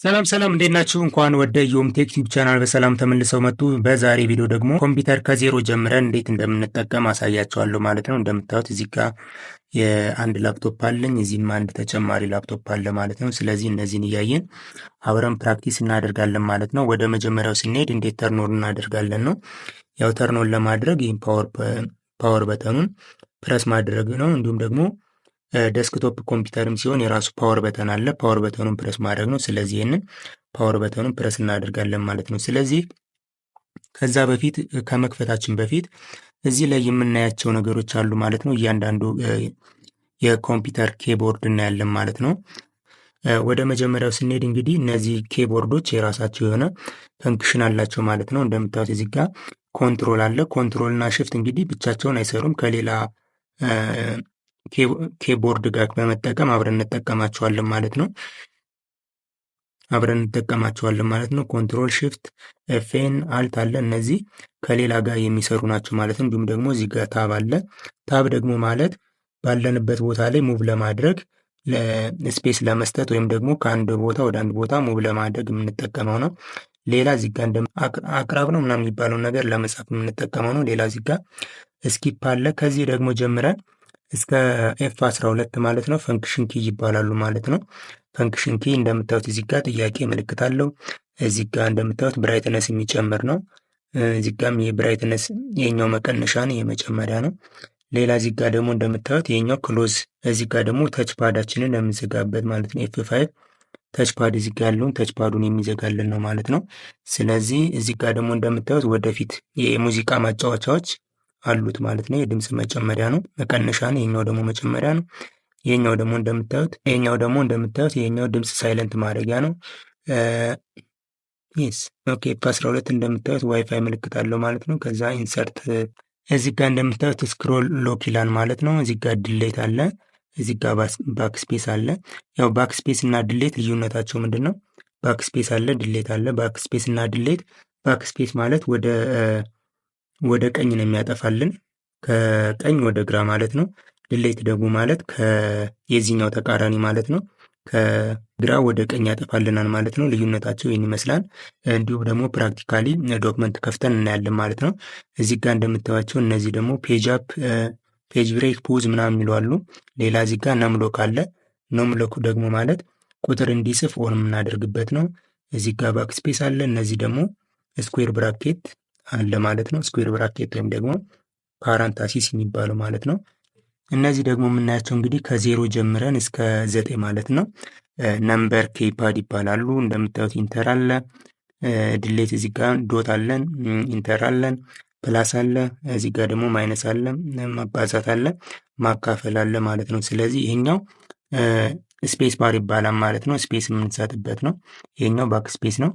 ሰላም ሰላም እንዴት ናችሁ? እንኳን ወደ ዮም ቴክ ቲዩብ ቻናል በሰላም ተመልሰው መጡ። በዛሬ ቪዲዮ ደግሞ ኮምፒውተር ከዜሮ ጀምረን እንዴት እንደምንጠቀም አሳያቸዋለሁ ማለት ነው። እንደምታዩት እዚህ ጋር የአንድ ላፕቶፕ አለኝ፣ እዚህም አንድ ተጨማሪ ላፕቶፕ አለ ማለት ነው። ስለዚህ እነዚህን እያየን አብረን ፕራክቲስ እናደርጋለን ማለት ነው። ወደ መጀመሪያው ስንሄድ እንዴት ተርኖን እናደርጋለን ነው። ያው ተርኖን ለማድረግ ይህን ፓወር በተኑን ፕረስ ማድረግ ነው። እንዲሁም ደግሞ ዴስክቶፕ ኮምፒውተርም ሲሆን የራሱ ፓወር በተን አለ። ፓወር በተኑን ፕረስ ማድረግ ነው። ስለዚህ ይህንን ፓወር በተኑን ፕረስ እናደርጋለን ማለት ነው። ስለዚህ ከዛ በፊት ከመክፈታችን በፊት እዚህ ላይ የምናያቸው ነገሮች አሉ ማለት ነው። እያንዳንዱ የኮምፒውተር ኬቦርድ እናያለን ማለት ነው። ወደ መጀመሪያው ስንሄድ እንግዲህ እነዚህ ኬቦርዶች የራሳቸው የሆነ ፈንክሽን አላቸው ማለት ነው። እንደምታዩት እዚህ ጋር ኮንትሮል አለ። ኮንትሮል እና ሽፍት እንግዲህ ብቻቸውን አይሰሩም። ከሌላ ኬቦርድ ጋር በመጠቀም አብረን እንጠቀማቸዋለን ማለት ነው። ኮንትሮል ሽፍት ኤፍኤን አልት አለ። እነዚህ ከሌላ ጋር የሚሰሩ ናቸው ማለት ነው። እንዲሁም ደግሞ እዚህ ጋር ታብ አለ። ታብ ደግሞ ማለት ባለንበት ቦታ ላይ ሙቭ ለማድረግ ስፔስ ለመስጠት ወይም ደግሞ ከአንድ ቦታ ወደ አንድ ቦታ ሙቭ ለማድረግ የምንጠቀመው ነው። ሌላ እዚህ ጋር አቅራብ ነው ምናምን የሚባለውን ነገር ለመጻፍ የምንጠቀመው ነው። ሌላ እዚህ ጋር ስኪፕ አለ። ከዚህ ደግሞ ጀምረን እስከ ኤፍ12 ማለት ነው ፈንክሽን ኪ ይባላሉ ማለት ነው። ፈንክሽን ኪ እንደምታዩት እዚህ ጋር ጥያቄ ምልክት አለው። እዚህ ጋር እንደምታዩት ብራይትነስ የሚጨምር ነው። እዚህ ጋርም የብራይትነስ የኛው መቀነሻ ነው፣ የመጨመሪያ ነው። ሌላ እዚህ ጋር ደግሞ እንደምታዩት የኛው ክሎዝ፣ እዚህ ጋር ደግሞ ተች ፓዳችንን የምንዘጋበት ማለት ነው። ኤፍ5 ተች ፓድ እዚህ ጋር ያለውን ተች ፓዱን የሚዘጋልን ነው ማለት ነው። ስለዚህ እዚህ ጋር ደግሞ እንደምታዩት ወደፊት የሙዚቃ ማጫወቻዎች አሉት ማለት ነው። የድምጽ መጨመሪያ ነው፣ መቀነሻ ነው። ይሄኛው ደግሞ መጨመሪያ ነው። ይሄኛው ደግሞ እንደምታዩት ይሄኛው ድምጽ ሳይለንት ማድረጊያ ነው። ኦኬ ፓ12 እንደምታዩት ዋይፋይ ምልክት አለው ማለት ነው። ከዛ ኢንሰርት እዚህ ጋር እንደምታዩት ስክሮል ሎክ ይላል ማለት ነው። እዚህ ጋር ድሌት አለ። እዚህ ጋር ባክስፔስ አለ። ያው ባክስፔስ እና ድሌት ልዩነታቸው ምንድን ነው? ባክስፔስ አለ፣ ድሌት አለ። ባክስፔስ እና ድሌት፣ ባክስፔስ ማለት ወደ ቀኝ ነው የሚያጠፋልን፣ ከቀኝ ወደ ግራ ማለት ነው። ድሌት ደግሞ ማለት የዚህኛው ተቃራኒ ማለት ነው። ከግራ ወደ ቀኝ ያጠፋልናል ማለት ነው። ልዩነታቸው ይህን ይመስላል። እንዲሁም ደግሞ ፕራክቲካሊ ዶክመንት ከፍተን እናያለን ማለት ነው። እዚህ ጋር እንደምታዩቸው እነዚህ ደግሞ ፔጅ አፕ፣ ፔጅ ብሬክ፣ ፖዝ ምናምን የሚሉ አሉ። ሌላ እዚህ ጋር ነምሎክ አለ። ነምሎክ ደግሞ ማለት ቁጥር እንዲጽፍ ኦን የምናደርግበት ነው። እዚህ ጋር ባክስፔስ አለ። እነዚህ ደግሞ ስኩዌር ብራኬት አለ ማለት ነው። ስኩዌር ብራኬት ወይም ደግሞ ፓራንታሲስ የሚባለው ማለት ነው። እነዚህ ደግሞ የምናያቸው እንግዲህ ከዜሮ ጀምረን እስከ 9 ማለት ነው። ነምበር ኬፓድ ይባላሉ። እንደምታዩት ኢንተር አለ፣ ድሌት እዚህ ጋር ዶት አለን፣ ኢንተር አለን፣ ፕላስ አለ፣ እዚህ ጋር ደግሞ ማይነስ አለ፣ ማባዛት አለ፣ ማካፈል አለ ማለት ነው። ስለዚህ ይሄኛው ስፔስ ባር ይባላል ማለት ነው። ስፔስ የምንሰጥበት ነው። ይሄኛው ባክ ስፔስ ነው።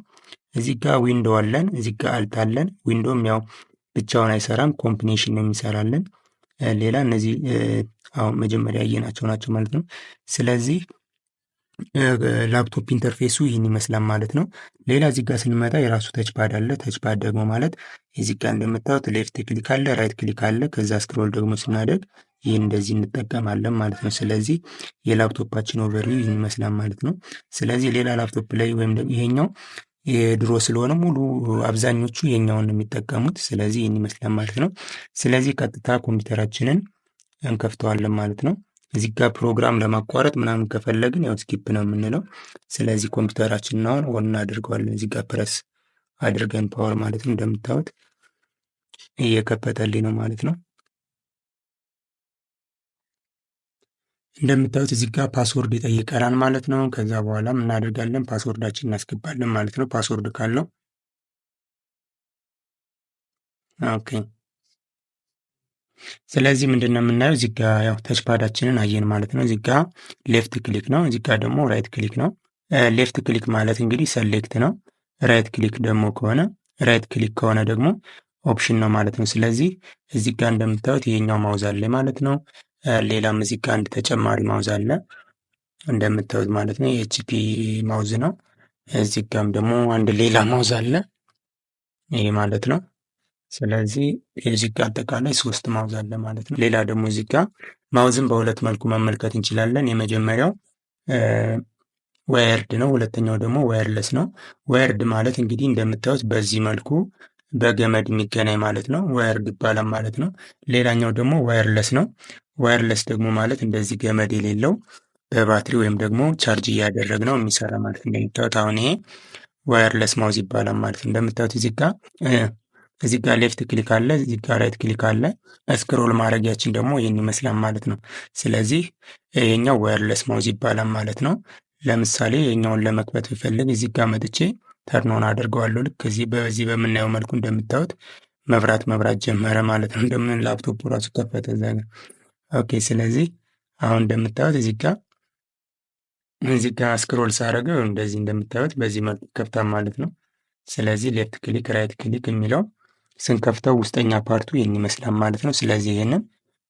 እዚህ ጋር ዊንዶ አለን፣ እዚህ ጋር አልት አለን። ዊንዶም ያው ብቻውን አይሰራም፣ ኮምቢኔሽን ነው የሚሰራልን። ሌላ እነዚህ አሁን መጀመሪያ ያየናቸው ናቸው ማለት ነው። ስለዚህ ላፕቶፕ ኢንተርፌሱ ይህን ይመስላል ማለት ነው። ሌላ እዚህ ጋር ስንመጣ የራሱ ተችፓድ አለ። ተችፓድ ደግሞ ማለት እዚህ ጋር እንደምታዩት ሌፍት ክሊክ አለ፣ ራይት ክሊክ አለ። ከዛ ስክሮል ደግሞ ስናደርግ ይህን እንደዚህ እንጠቀማለን ማለት ነው። ስለዚህ የላፕቶፓችን ኦቨርቪው ይህን ይመስላል ማለት ነው። ስለዚህ ሌላ ላፕቶፕ ላይ ወይም ደግሞ ይሄኛው የድሮ ስለሆነ ሙሉ አብዛኞቹ የኛውን የሚጠቀሙት፣ ስለዚህ ይህን ይመስላል ማለት ነው። ስለዚህ ቀጥታ ኮምፒውተራችንን እንከፍተዋለን ማለት ነው። እዚህ ጋር ፕሮግራም ለማቋረጥ ምናምን ከፈለግን ያው ስኪፕ ነው የምንለው። ስለዚህ ኮምፒውተራችንን አሁን ኦን እናደርገዋለን። እዚህ ጋር ፕረስ አድርገን ፓወር ማለት ነው። እንደምታዩት እየከፈተልኝ ነው ማለት ነው። እንደምታዩት እዚህ ጋር ፓስወርድ ይጠይቀናል ማለት ነው። ከዛ በኋላ እናደርጋለን ፓስወርዳችን እናስገባለን ማለት ነው። ፓስወርድ ካለው ኦኬ። ስለዚህ ምንድነው የምናየው እዚህ ጋር ያው ተችፓዳችንን አየን ማለት ነው። እዚህ ጋር ሌፍት ክሊክ ነው፣ እዚህ ጋር ደግሞ ራይት ክሊክ ነው። ሌፍት ክሊክ ማለት እንግዲህ ሰሌክት ነው። ራይት ክሊክ ደግሞ ከሆነ ራይት ክሊክ ከሆነ ደግሞ ኦፕሽን ነው ማለት ነው። ስለዚህ እዚህ ጋር እንደምታዩት ይሄኛው ማውዝ አለ ማለት ነው። ሌላም እዚህ ጋር አንድ ተጨማሪ ማውዝ አለ እንደምታዩት ማለት ነው። የኤችፒ ማውዝ ነው። እዚህ ጋርም ደግሞ አንድ ሌላ ማውዝ አለ ይሄ ማለት ነው። ስለዚህ እዚህ ጋር አጠቃላይ 3 ማውዝ አለ ማለት ነው። ሌላ ደግሞ እዚህ ጋር ማውዝን በሁለት መልኩ መመልከት እንችላለን። የመጀመሪያው ዋየርድ ነው። ሁለተኛው ደግሞ ዋየርለስ ነው። ዋየርድ ማለት እንግዲህ እንደምታዩት በዚህ መልኩ በገመድ የሚገናኝ ማለት ነው። ዋየርድ ይባላል ማለት ነው። ሌላኛው ደግሞ ዋየርለስ ነው። ዋየርለስ ደግሞ ማለት እንደዚህ ገመድ የሌለው በባትሪ ወይም ደግሞ ቻርጅ እያደረግነው የሚሰራ ማለት ነው። እንደምታዩት አሁን ይሄ ዋየርለስ ማውዝ ይባላል ማለት ነው። እንደምታዩት እዚህ ጋር ሌፍት ክሊክ አለ፣ እዚህ ጋር ራይት ክሊክ አለ። ስክሮል ማድረጊያችን ደግሞ ይህን ይመስላል ማለት ነው። ስለዚህ የኛው ዋየርለስ ማውዝ ይባላል ማለት ነው። ለምሳሌ የኛውን ለመክፈት ብፈልግ እዚህ ጋር መጥቼ ተርኖን አድርገዋለሁ። ልክ በዚህ በምናየው መልኩ እንደምታዩት መብራት ጀመረ ማለት ነው። እንደምን ላፕቶፕ ራሱ ከፈተ እዛ ጋር። ኦኬ ስለዚህ አሁን እንደምታዩት እዚህ ጋር ስክሮል ሳደርገው እንደዚህ እንደምታዩት በዚህ መልኩ ይከፍታል ማለት ነው። ስለዚህ ሌፍት ክሊክ ራይት ክሊክ የሚለው ስንከፍተው ውስጠኛ ፓርቱ ይህን ይመስላል ማለት ነው። ስለዚህ ይህንን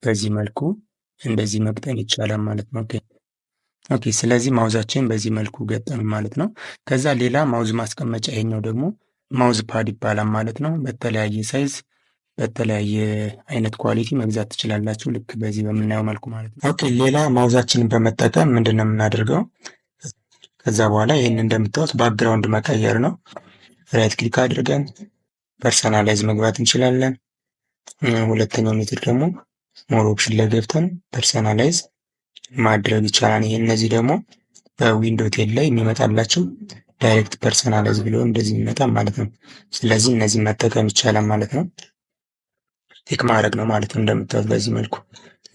በዚህ መልኩ እንደዚህ መቅጠን ይቻላል ማለት ነው። ኦኬ ስለዚህ ማውዛችን በዚህ መልኩ ገጠም ማለት ነው። ከዛ ሌላ ማውዝ ማስቀመጫ ይሄኛው ደግሞ ማውዝ ፓድ ይባላል ማለት ነው። በተለያየ ሳይዝ በተለያየ አይነት ኳሊቲ መግዛት ትችላላችሁ። ልክ በዚህ በምናየው መልኩ ማለት ነው። ኦኬ ሌላ ማውዛችንን በመጠቀም ምንድን ነው የምናደርገው? ከዛ በኋላ ይህን እንደምታዩት ባክግራውንድ መቀየር ነው። ራይት ክሊክ አድርገን ፐርሰናላይዝ መግባት እንችላለን። ሁለተኛው ሜትር ደግሞ ሞር ኦፕሽን ላይ ገብተን ፐርሰናላይዝ ማድረግ ይቻላል። ይሄ እነዚህ ደግሞ በዊንዶው ቴል ላይ የሚመጣላቸው ዳይሬክት ፐርሰናላይዝ ብሎ እንደዚህ የሚመጣ ማለት ነው። ስለዚህ እነዚህ መጠቀም ይቻላል ማለት ነው። ቲክ ማድረግ ነው ማለት ነው። እንደምታዩት በዚህ መልኩ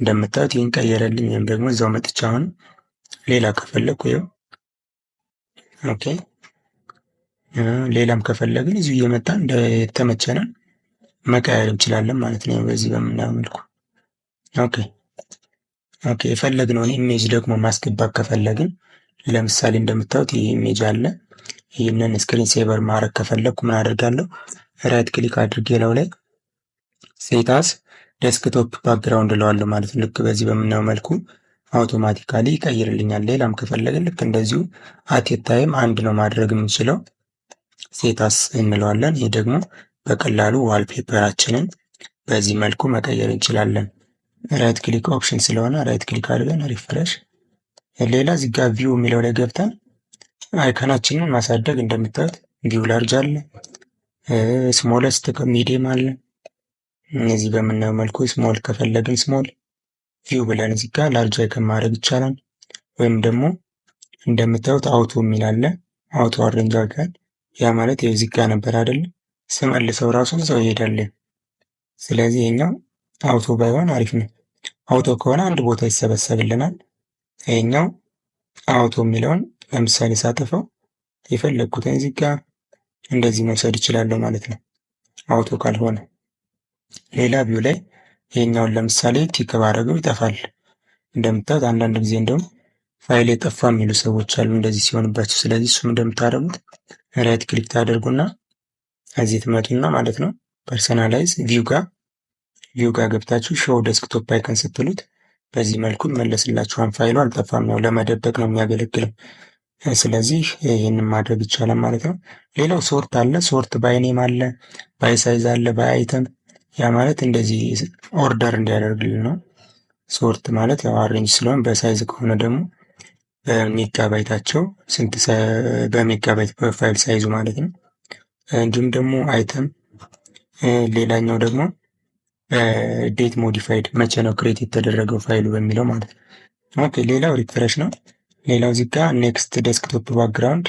እንደምታዩት ይህን ቀየረልኝ። ወይም ደግሞ እዛው መጥቻ አሁን ሌላ ከፈለግኩ ይኸው ኦኬ። ሌላም ከፈለግን እዚሁ እየመጣ እንደተመቸነን መቀየር እንችላለን ማለት ነው። በዚህ በምናየው መልኩ ኦኬ የፈለግነውን ኢሜጅ ደግሞ ማስገባት ከፈለግን ለምሳሌ እንደምታዩት ይህ ኢሜጅ አለ። ይህንን ስክሪን ሴቨር ማድረግ ከፈለግኩ ምን አደርጋለሁ? ራይት ክሊክ አድርጌ ለው ላይ ሴታስ ዴስክቶፕ ባክግራውንድ እለዋለሁ ማለት ነው። ልክ በዚህ በምናየው መልኩ አውቶማቲካሊ ይቀይርልኛል። ሌላም ከፈለግን ልክ እንደዚሁ አቴት ታይም አንድ ነው ማድረግ የምንችለው ሴታስ እንለዋለን። ይህ ደግሞ በቀላሉ ዋልፔፐራችንን በዚህ መልኩ መቀየር እንችላለን። ራይት ክሊክ ኦፕሽን ስለሆነ ራይት ክሊክ አድርገን ሪፍሬሽ። ሌላ እዚህ ጋር ቪው የሚለው ላይ ገብተን አይከናችንን ማሳደግ እንደምታዩት ቪው ላርጅ አለ፣ ስሞለስት ሚዲየም አለ። እነዚህ በምናየው መልኩ ስሞል ከፈለግን ስሞል ቪው ብለን እዚህ ጋር ላርጅ አይከን ማድረግ ይቻላል። ወይም ደግሞ እንደምታዩት አውቶ የሚል አለ። አውቶ አሬንጅ አድርገን ያ ማለት እዚህ ጋር ነበር አይደል? ስመልሰው ራሱ ሰው ይሄዳል። ስለዚህ ይሄኛው አውቶ ባይሆን አሪፍ ነው። አውቶ ከሆነ አንድ ቦታ ይሰበሰብልናል። ይሄኛው አውቶ የሚለውን ለምሳሌ ሳጠፋው የፈለግኩትን እዚህ ጋር እንደዚህ መውሰድ ይችላለሁ ማለት ነው። አውቶ ካልሆነ ሌላ ቪው ላይ ይሄኛውን ለምሳሌ ቲክ ባደረገው ይጠፋል። እንደምታዩት አንዳንድ ጊዜ እንደውም ፋይል የጠፋ የሚሉ ሰዎች አሉ እንደዚህ ሲሆንባቸው። ስለዚህ እሱም እንደምታደርጉት ራይት ክሊክ ታደርጉና እዚህ ትመጡና ማለት ነው ፐርሰናላይዝ ቪው ጋር ገብታችሁ ሾው ዴስክቶፕ አይከን ስትሉት በዚህ መልኩ ይመለስላችኋል። ፋይሉ አልጠፋም፣ ነው ለመደበቅ ነው የሚያገለግለው። ስለዚህ ይህንን ማድረግ ይቻላል ማለት ነው። ሌላው ሶርት አለ። ሶርት ባይ ኔም አለ፣ ባይ ሳይዝ አለ፣ ባይ አይተም። ያ ማለት እንደዚህ ኦርደር እንዲያደርግልን ነው። ሶርት ማለት ያው አሬንጅ ስለሆን፣ በሳይዝ ከሆነ ደግሞ በሜጋባይታቸው በሜጋባይት በፋይል ሳይዙ ማለት ነው። እንዲሁም ደግሞ አይተም፣ ሌላኛው ደግሞ ዴት ሞዲፋይድ መቼ ነው ክሬት የተደረገው ፋይሉ በሚለው ማለት ነው። ኦኬ ሌላው ሪፍሬሽ ነው። ሌላው እዚህ ጋር ኔክስት ዴስክቶፕ ባክግራውንድ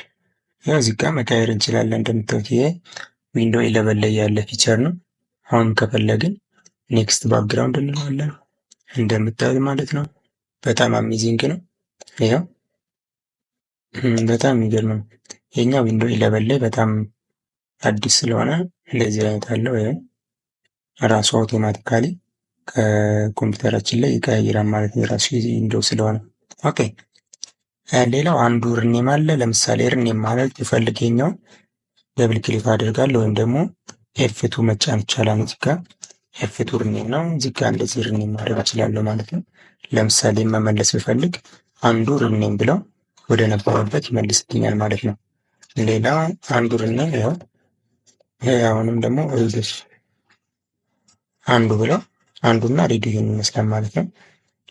ያው እዚህ ጋር መቀየር እንችላለን። እንደምታዩት ይሄ ዊንዶው 11 ላይ ያለ ፊቸር ነው። አሁን ከፈለግን ኔክስት ባክግራውንድ እንለዋለን እንደምታዩት ማለት ነው። በጣም አሜዚንግ ነው። ይሄው በጣም የሚገርም ነው። የኛ ዊንዶው 11 ላይ በጣም አዲስ ስለሆነ እንደዚህ አይነት አለው። ይሄ ራሱ አውቶማቲካሊ ከኮምፒውተራችን ላይ ይቀያይራል ማለት ነው፣ ራሱ ዊንዶው ስለሆነ። ኦኬ ሌላው አንዱ ርኔም አለ። ለምሳሌ ርኔም ማለት የፈልገኛው ደብል ክሊክ አድርጋለሁ ወይም ደግሞ ኤፍ2 መጫን ይቻላል። እዚህ ጋር ኤፍ2 ርኔም ነው። እዚህ ጋር እንደዚህ ርኔም ማድረግ እችላለሁ ማለት ነው። ለምሳሌ መመለስ ብፈልግ አንዱ ርኔም ብለው ወደ ነበረበት ይመልስልኛል ማለት ነው። ሌላ አንዱ ርኔም ያው አሁንም ደግሞ ሪዱስ አንዱ ብለው አንዱና ሪዱ ይሄን ይመስላል ማለት ነው።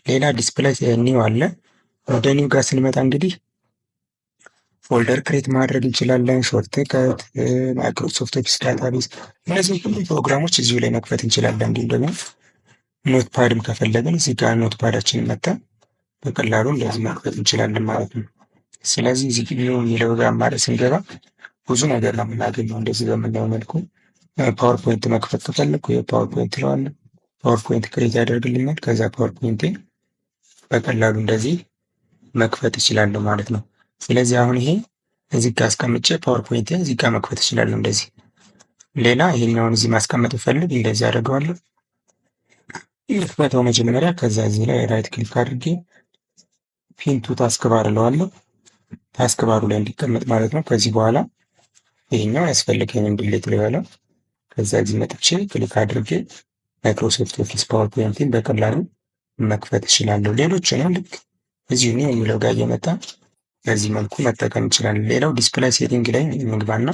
ሌላ ዲስፕሌይ ኒው አለ። ወደ ኒው ጋር ስንመጣ እንግዲህ ፎልደር ክሬት ማድረግ እንችላለን። ሾርት ከት፣ ማይክሮሶፍት ኦፊስ ዳታቤዝ፣ እነዚህ ሁሉ ፕሮግራሞች እዚሁ ላይ መክፈት እንችላለን። እንዲሁም ደግሞ ኖትፓድም ከፈለግን እዚህ ጋር ኖትፓዳችንን መተን በቀላሉ እንደዚህ መክፈት እንችላለን ማለት ነው። ስለዚህ እዚህ ቪው የሚለው ጋር አማራጭ ስንገባ ብዙ ነገር ነው የምናገኘው። እንደዚህ በምናየው መልኩ ፓወርፖይንት መክፈት ከፈለግኩ የፓወርፖይንት ለዋለሁ ፓወርፖይንት ክሬት ያደርግልኛል። ከዛ ፓወርፖይንቴን በቀላሉ እንደዚህ መክፈት እችላለሁ ማለት ነው። ስለዚህ አሁን ይሄ እዚህ ጋር አስቀምጬ ፓወርፖይንቴን እዚህ ጋር መክፈት እችላለሁ እንደዚህ። ሌላ ይሄኛውን እዚህ ማስቀመጥ ብፈልግ እንደዚህ አደርገዋለሁ። ልክፈተው መጀመሪያ። ከዛ እዚህ ላይ ራይት ክሊክ አድርጌ ፒንቱ ታስክባር እለዋለሁ። ታስክባሩ ላይ እንዲቀመጥ ማለት ነው። ከዚህ በኋላ ይሄኛው ያስፈልገኝን ዲሌት ልበለው። ከዛ እዚህ መጥቼ ክሊክ አድርጌ ማይክሮሶፍት ኦፊስ ፓወርፖይንትን በቀላሉ መክፈት እችላለሁ። ሌሎችንም ልክ እዚሁ ነው የሚለው ጋር እየመጣ በዚህ መልኩ መጠቀም እንችላለን። ሌላው ዲስፕላይ ሴቲንግ ላይ እንግባና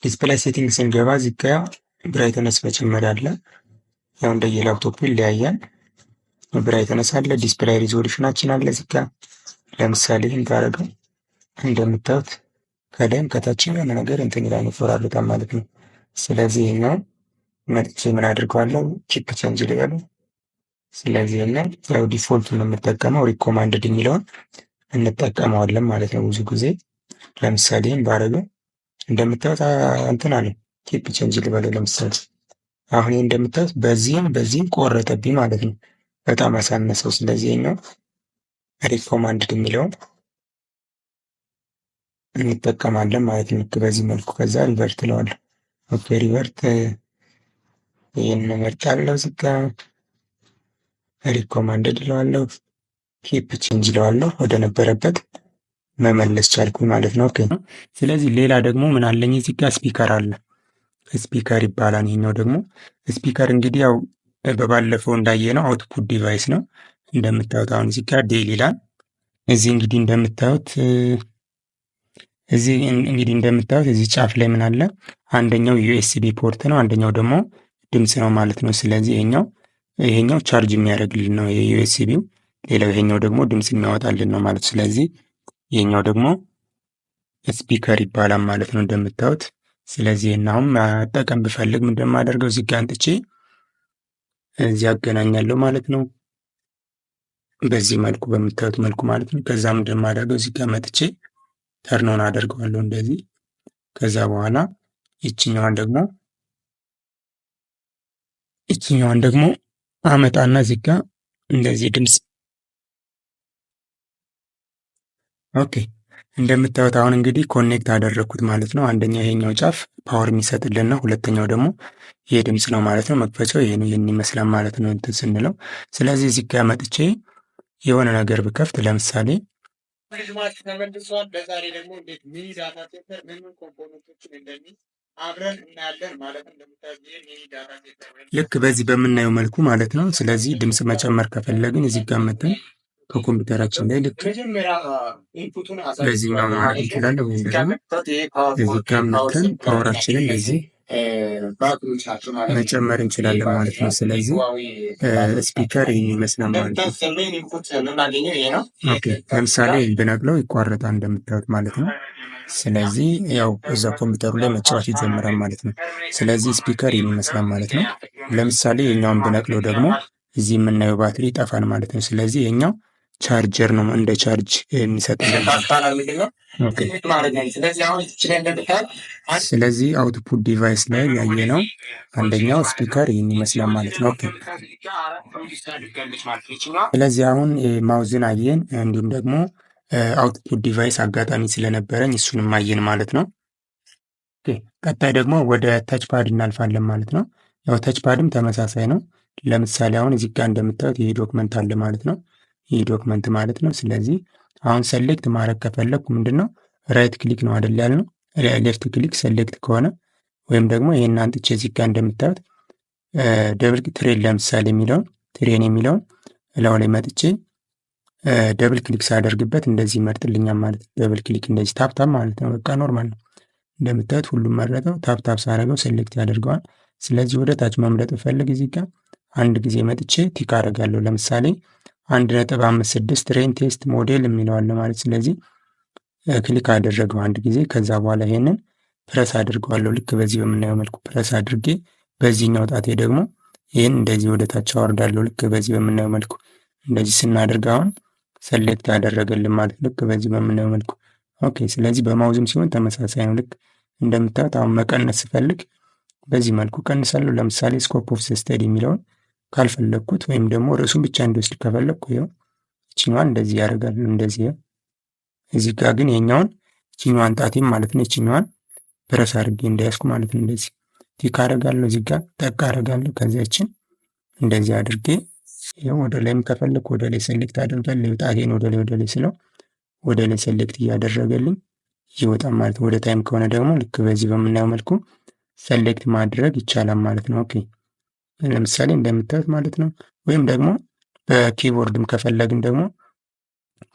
ዲስፕላይ ሴቲንግ ስንገባ እዚህ ጋር ብራይትነስ መጨመር አለ። ያው እንደየ ላፕቶፑ ይለያያል። ብራይትነስ አለ፣ ዲስፕላይ ሪዞሉሽናችን አለ እዚህ ጋር። ለምሳሌ ይህን ካደረገው እንደምታዩት ከላይም ከታችም የሆነ ነገር እንትን ይላል ይቆራረጣል ማለት ነው። ስለዚህ ይሄኛው መጥቼ ምን አድርገዋለሁ ቺፕ ቼንጅ ልበለው። ስለዚህ ያው ዲፎልቱን ነው የምጠቀመው፣ ሪኮማንድድ የሚለውን እንጠቀመዋለን ማለት ነው ብዙ ጊዜ። ለምሳሌ ይህን ባረገው እንደምታዩት እንትን አለ ቺፕ ቼንጅ ልበለው ለምሳሌ። አሁን ይህ እንደምታዩት በዚህም ቆረጠብኝ ማለት ነው፣ በጣም አሳነሰው። ስለዚህ ይሄኛው ሪኮማንድድ የሚለውን እንጠቀማለን ማለት ነው በዚህ መልኩ። ከዛ ሪቨርት እለዋለሁ። ኦኬ ሪቨርት ይህን እመርጣለሁ። እዚህ ጋር ሪኮማንድድ እለዋለሁ፣ ኪፕ ቼንጅ እለዋለሁ። ወደ ነበረበት መመለስ ቻልኩኝ ማለት ነው። ኦኬ ስለዚህ ሌላ ደግሞ ምን አለኝ እዚህ ጋር ስፒከር አለ። ስፒከር ይባላል። ይሄኛው ደግሞ ስፒከር እንግዲህ ያው በባለፈው እንዳየነው አውትፑት ዲቫይስ ነው። እንደምታዩት አሁን እዚህ ጋር ዴል ይላል። እዚህ እንግዲህ እንደምታዩት እዚህ ጫፍ ላይ ምን አለ? አንደኛው ዩኤስቢ ፖርት ነው፣ አንደኛው ደግሞ ድምፅ ነው ማለት ነው። ስለዚህ ይሄኛው ቻርጅ የሚያደርግልን ነው የዩኤስቢው፣ ሌላው ይሄኛው ደግሞ ድምፅ የሚያወጣልን ነው ማለት። ስለዚህ ይሄኛው ደግሞ ስፒከር ይባላል ማለት ነው እንደምታዩት። ስለዚህ አሁን መጠቀም ብፈልግ ምንድን ነው የማደርገው? እዚህ ጋር አንጥቼ እዚህ አገናኛለሁ ማለት ነው፣ በዚህ መልኩ በምታዩት መልኩ ማለት ነው። ከዛ ምንድን ነው የማደርገው? እዚህ ጋር መጥቼ ተርኖን አደርገዋለሁ እንደዚህ። ከዛ በኋላ ይችኛዋን ደግሞ አመጣና እዚህ ጋር እንደዚህ ድምፅ ኦኬ እንደምታዩት አሁን እንግዲህ ኮኔክት አደረግኩት ማለት ነው። አንደኛው ይሄኛው ጫፍ ፓወር የሚሰጥልን ነው፣ ሁለተኛው ደግሞ ይሄ ድምፅ ነው ማለት ነው። መክፈቻው ይሄን ይመስላል ማለት ነው እንትን ስንለው። ስለዚህ እዚህ ጋር መጥቼ የሆነ ነገር ብከፍት ለምሳሌ ተመልሷል። በዛሬ ደግሞ እንዴት ሚኒ ዳታ ሴንተር ምን ኮምፖነንቶችን እንደሚይዝ አብረን እናያለን ማለት ነው። ሚኒ ዳታ ሴንተር ልክ በዚህ በምናየው መልኩ ማለት ነው። ስለዚህ ድምፅ መጨመር ከፈለግን እዚህ ጋር መተን ከኮምፒውተራችን ላይ ልክ በዚህኛው ማድረግ እንችላለን። ወይም ደግሞ እዚህ ጋር መተን ፓወራችንን በዚህ መጨመር እንችላለን ማለት ነው። ስለዚህ ስፒከር ይህን ይመስላል ማለት ነው። ለምሳሌ ብነቅለው ይቋረጣል እንደምታዩት ማለት ነው። ስለዚህ ያው እዛ ኮምፒውተሩ ላይ መጫወት ይጀምራል ማለት ነው። ስለዚህ ስፒከር ይህን ይመስላል ማለት ነው። ለምሳሌ የኛውን ብነቅለው ደግሞ እዚህ የምናየው ባትሪ ይጠፋል ማለት ነው። ስለዚህ የኛው ቻርጀር ነው እንደ ቻርጅ የሚሰጥልን። ስለዚህ አውትፑት ዲቫይስ ላይ ያየነው አንደኛው ስፒከር ይህን ይመስላል ማለት ነው። ስለዚህ አሁን ማውዝን አየን፣ እንዲሁም ደግሞ አውትፑት ዲቫይስ አጋጣሚ ስለነበረኝ እሱንም አየን ማለት ነው። ቀጣይ ደግሞ ወደ ተች ፓድ እናልፋለን ማለት ነው። ያው ተች ፓድም ተመሳሳይ ነው። ለምሳሌ አሁን እዚህ ጋር እንደምታዩት ይሄ ዶክመንት አለ ማለት ነው። ይህ ዶክመንት ማለት ነው። ስለዚህ አሁን ሰሌክት ማድረግ ከፈለግኩ ምንድን ነው ራይት ክሊክ ነው አይደል ያልነው። ሌፍት ክሊክ ሰሌክት ከሆነ ወይም ደግሞ ይሄን አንጥቼ እዚህ ጋር እንደምታዩት ደብል ትሬን ለምሳሌ ትሬን የሚለውን እላው ላይ መጥቼ ደብል ክሊክ ሳደርግበት እንደዚህ ይመርጥልኛል ማለት ነው። ደብል ክሊክ እንደዚህ ታፕታፕ ማለት ነው። በቃ ኖርማል ነው። እንደምታዩት ሁሉም መረጠው። ታፕታፕ ሳደርገው ሴሌክት ያደርገዋል። ስለዚህ ወደ ታች መምረጥ ብፈልግ እዚህ ጋር አንድ ጊዜ መጥቼ ቲክ አደርጋለሁ። ለምሳሌ 1.56 ሬን ቴስት ሞዴል የሚለው አለ ማለት። ስለዚህ ክሊክ አደረገው አንድ ጊዜ። ከዛ በኋላ ይሄንን ፕረስ አድርገዋለሁ። ልክ በዚህ በምናየው መልኩ ፕረስ አድርጌ በዚህኛው ጣቴ ደግሞ ይህን እንደዚህ ወደ ታች አወርዳለሁ። ልክ በዚህ በምናየው መልኩ እንደዚህ ስናደርግ አሁን ሰሌክት ያደረገልን ማለት ልክ በዚህ በምናየው መልኩ። ኦኬ ስለዚህ በማውዝም ሲሆን ተመሳሳይ ነው። ልክ እንደምታዩት አሁን መቀነስ ስፈልግ በዚህ መልኩ ቀንሳለሁ። ለምሳሌ ስኮፕ ኦፍ ስተዲ የሚለውን ካልፈለግኩት ወይም ደግሞ ርዕሱን ብቻ እንዲወስድ ከፈለግኩ ይኸው እችኛዋን እንደዚህ ያደርጋሉ። እንደዚህ እዚህ ጋር ግን የኛውን እችኛዋን ጣቴም ማለት ነው እችኛዋን ፕረስ አድርጌ እንዳያስኩ ማለት ነው። እንደዚህ ቲክ አደርጋለሁ። እዚህ ጋር ጠቅ አደርጋለሁ። ከዚያችን እንደዚህ አድርጌ ይኸው ወደ ላይም ከፈለግኩ ወደ ላይ ሴሌክት አደርጋለሁ። ጣቴን ወደ ላይ ስለው ወደ ላይ ሴሌክት እያደረገልኝ ይወጣል ማለት ነው። ወደ ታይም ከሆነ ደግሞ ልክ በዚህ በምናየው መልኩ ሴሌክት ማድረግ ይቻላል ማለት ነው። ኦኬ ለምሳሌ እንደምታዩት ማለት ነው። ወይም ደግሞ በኪቦርድም ከፈለግን ደግሞ